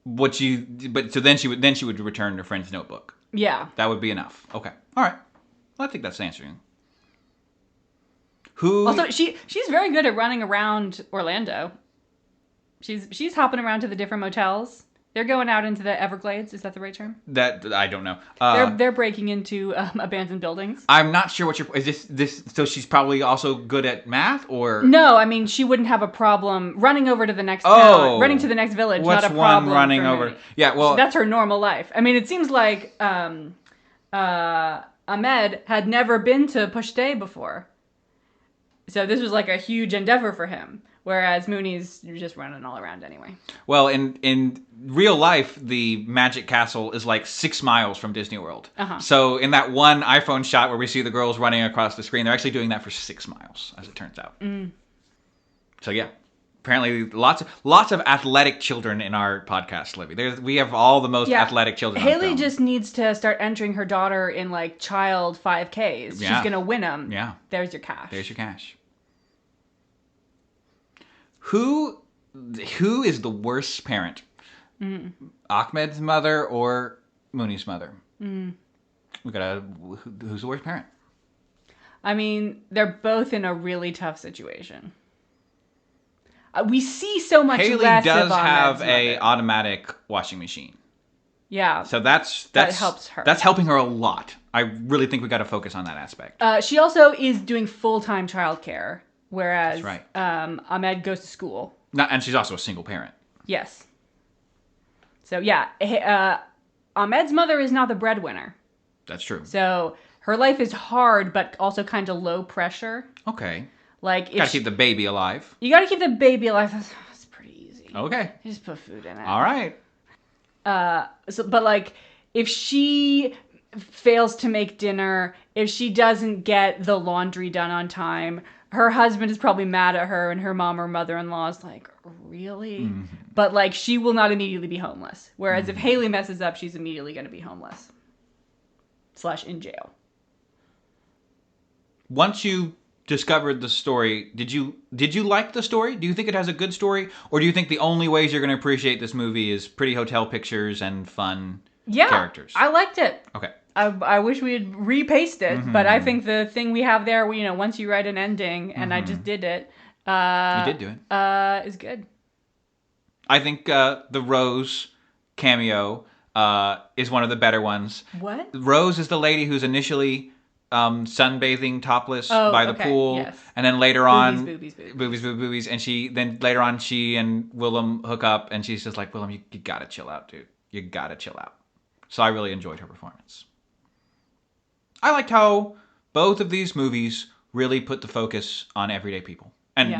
[SPEAKER 2] But so then she would return her friend's notebook.
[SPEAKER 1] Yeah.
[SPEAKER 2] That would be enough. Okay. All right. Well, I think that's answering. Who?
[SPEAKER 1] Also, she's very good at running around Orlando. She's hopping around to the different motels. They're going out into the Everglades. Is that the right term?
[SPEAKER 2] That I don't know.
[SPEAKER 1] They're breaking into abandoned buildings.
[SPEAKER 2] I'm not sure what is this. So she's probably also good at math, or
[SPEAKER 1] no? I mean, she wouldn't have a problem running over to the next town, running to the next village.
[SPEAKER 2] What's
[SPEAKER 1] not a problem.
[SPEAKER 2] One running over? Yeah, well,
[SPEAKER 1] that's her normal life. I mean, it seems like Ahmed had never been to Pushte before, so this was like a huge endeavor for him. Whereas Mooney's just running all around anyway.
[SPEAKER 2] Well, in real life, the Magic Castle is like 6 miles from Disney World. So in that one iPhone shot where we see the girls running across the screen, they're actually doing that for 6 miles, as it turns out. So yeah, apparently lots of athletic children in our podcast, Libby. We have all the most athletic children.
[SPEAKER 1] Haley just needs to start entering her daughter in like child 5Ks.
[SPEAKER 2] Yeah.
[SPEAKER 1] She's gonna win them.
[SPEAKER 2] Yeah.
[SPEAKER 1] There's your cash.
[SPEAKER 2] There's your cash. Who is the worst parent? Ahmed's mother or Mooney's mother? Who's the worst parent?
[SPEAKER 1] I mean, they're both in a really tough situation. We see so much
[SPEAKER 2] Haley
[SPEAKER 1] less
[SPEAKER 2] does
[SPEAKER 1] of
[SPEAKER 2] have
[SPEAKER 1] a
[SPEAKER 2] automatic washing machine.
[SPEAKER 1] Yeah.
[SPEAKER 2] So that
[SPEAKER 1] helps her.
[SPEAKER 2] That's helping her a lot. I really think we got to focus on that aspect.
[SPEAKER 1] She also is doing full-time childcare. Whereas
[SPEAKER 2] That's right.
[SPEAKER 1] Ahmed goes to school.
[SPEAKER 2] And she's also a single parent.
[SPEAKER 1] Yes. So yeah, Ahmed's mother is not the breadwinner.
[SPEAKER 2] That's true.
[SPEAKER 1] So her life is hard, but also kind of low pressure.
[SPEAKER 2] Okay.
[SPEAKER 1] Like,
[SPEAKER 2] gotta keep the baby alive.
[SPEAKER 1] You gotta keep the baby alive. That's pretty easy.
[SPEAKER 2] Okay.
[SPEAKER 1] You just put food in it.
[SPEAKER 2] All right.
[SPEAKER 1] But like, if she fails to make dinner, if she doesn't get the laundry done on time, her husband is probably mad at her, and her mom or mother-in-law is like, really? But like, she will not immediately be homeless. Whereas if Haley messes up, she's immediately going to be homeless. / in jail.
[SPEAKER 2] Once you discovered the story, did you like the story? Do you think it has a good story? Or do you think the only ways you're going to appreciate this movie is pretty hotel pictures and fun characters?
[SPEAKER 1] I liked it.
[SPEAKER 2] Okay.
[SPEAKER 1] I wish we had repaced it, but I think the thing we have there, once you write an ending, and I just did it.
[SPEAKER 2] You did do it.
[SPEAKER 1] Is good.
[SPEAKER 2] I think the Rose cameo is one of the better ones.
[SPEAKER 1] What?
[SPEAKER 2] Rose is the lady who's initially sunbathing topless by the pool,
[SPEAKER 1] yes.
[SPEAKER 2] And then later on,
[SPEAKER 1] boobies,
[SPEAKER 2] and later on she and Willem hook up, and she's just like, Willem, you gotta chill out, dude. You gotta chill out. So I really enjoyed her performance. I liked how both of these movies really put the focus on everyday people. And,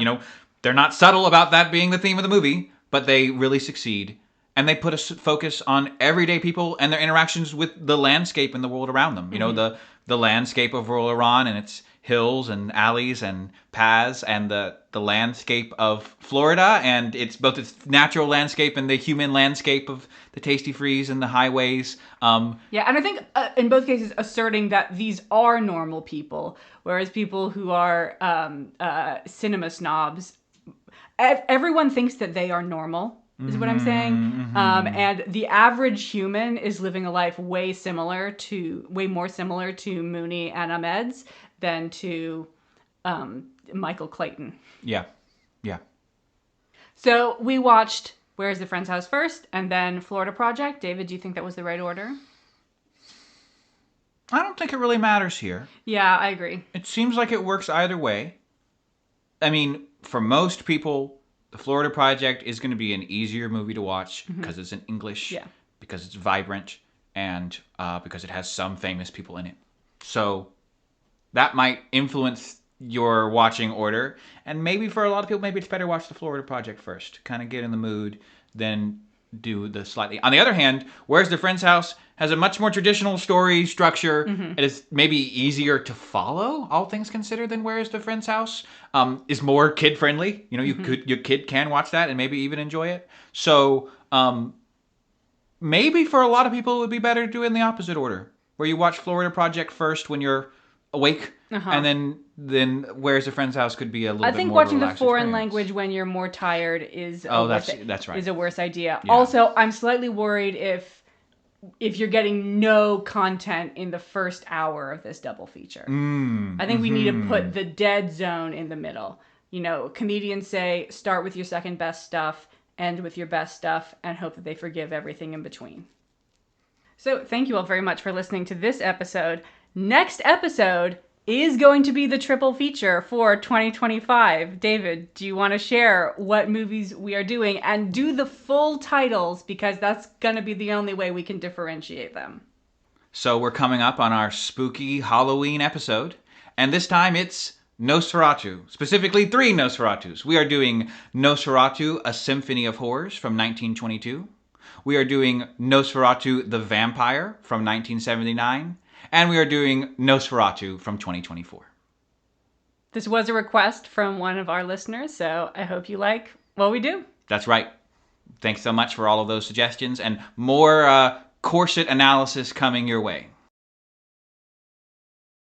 [SPEAKER 2] they're not subtle about that being the theme of the movie, but they really succeed. And they put a focus on everyday people and their interactions with the landscape and the world around them. The landscape of rural Iran and its hills and alleys and paths, and the landscape of Florida and both its natural landscape and the human landscape of the Tasty Freeze and the highways.
[SPEAKER 1] And I think in both cases asserting that these are normal people, whereas people who are cinema snobs, everyone thinks that they are normal. Is what I'm saying. And the average human is living a life way more similar to Mooney and Ahmed's than to Michael Clayton.
[SPEAKER 2] Yeah.
[SPEAKER 1] So we watched Where's the Friend's House first, and then Florida Project. David, do you think that was the right order?
[SPEAKER 2] I don't think it really matters here.
[SPEAKER 1] Yeah, I agree.
[SPEAKER 2] It seems like it works either way. I mean, for most people, The Florida Project is going to be an easier movie to watch because it's in English,
[SPEAKER 1] Yeah.
[SPEAKER 2] because it's vibrant, and because it has some famous people in it. So that might influence your watching order. And maybe for a lot of people, maybe it's better to watch The Florida Project first, kind of get in the mood, then do the slightly. On the other hand, Where's the Friend's House has a much more traditional story structure. It is maybe easier to follow, all things considered, than Where's the Friend's House. Is more kid friendly. You know, your kid can watch that and maybe even enjoy it. So maybe for a lot of people, it would be better to do it in the opposite order, where you watch Florida Project first when you're awake, and then Where's the Friend's House could be a little
[SPEAKER 1] I
[SPEAKER 2] bit
[SPEAKER 1] think
[SPEAKER 2] more
[SPEAKER 1] watching the
[SPEAKER 2] relaxed
[SPEAKER 1] foreign
[SPEAKER 2] experience.
[SPEAKER 1] language when you're more tired is
[SPEAKER 2] That's right.
[SPEAKER 1] is a worse idea.
[SPEAKER 2] Yeah.
[SPEAKER 1] Also, I'm slightly worried if you're getting no content in the first hour of this double feature. I think we need to put the dead zone in the middle. You know, comedians say start with your second best stuff, end with your best stuff, and hope that they forgive everything in between. So thank you all very much for listening to this episode. Next episode is going to be the triple feature for 2025. David, do you want to share what movies we are doing and do the full titles, because that's going to be the only way we can differentiate them?
[SPEAKER 2] So we're coming up on our spooky Halloween episode, and this time it's Nosferatu, specifically 3 Nosferatus. We are doing Nosferatu, A Symphony of Horrors from 1922. We are doing Nosferatu the Vampyre from 1979. And we are doing Nosferatu from 2024.
[SPEAKER 1] This was a request from one of our listeners, so I hope you like what we do.
[SPEAKER 2] That's right. Thanks so much for all of those suggestions, and more corset analysis coming your way.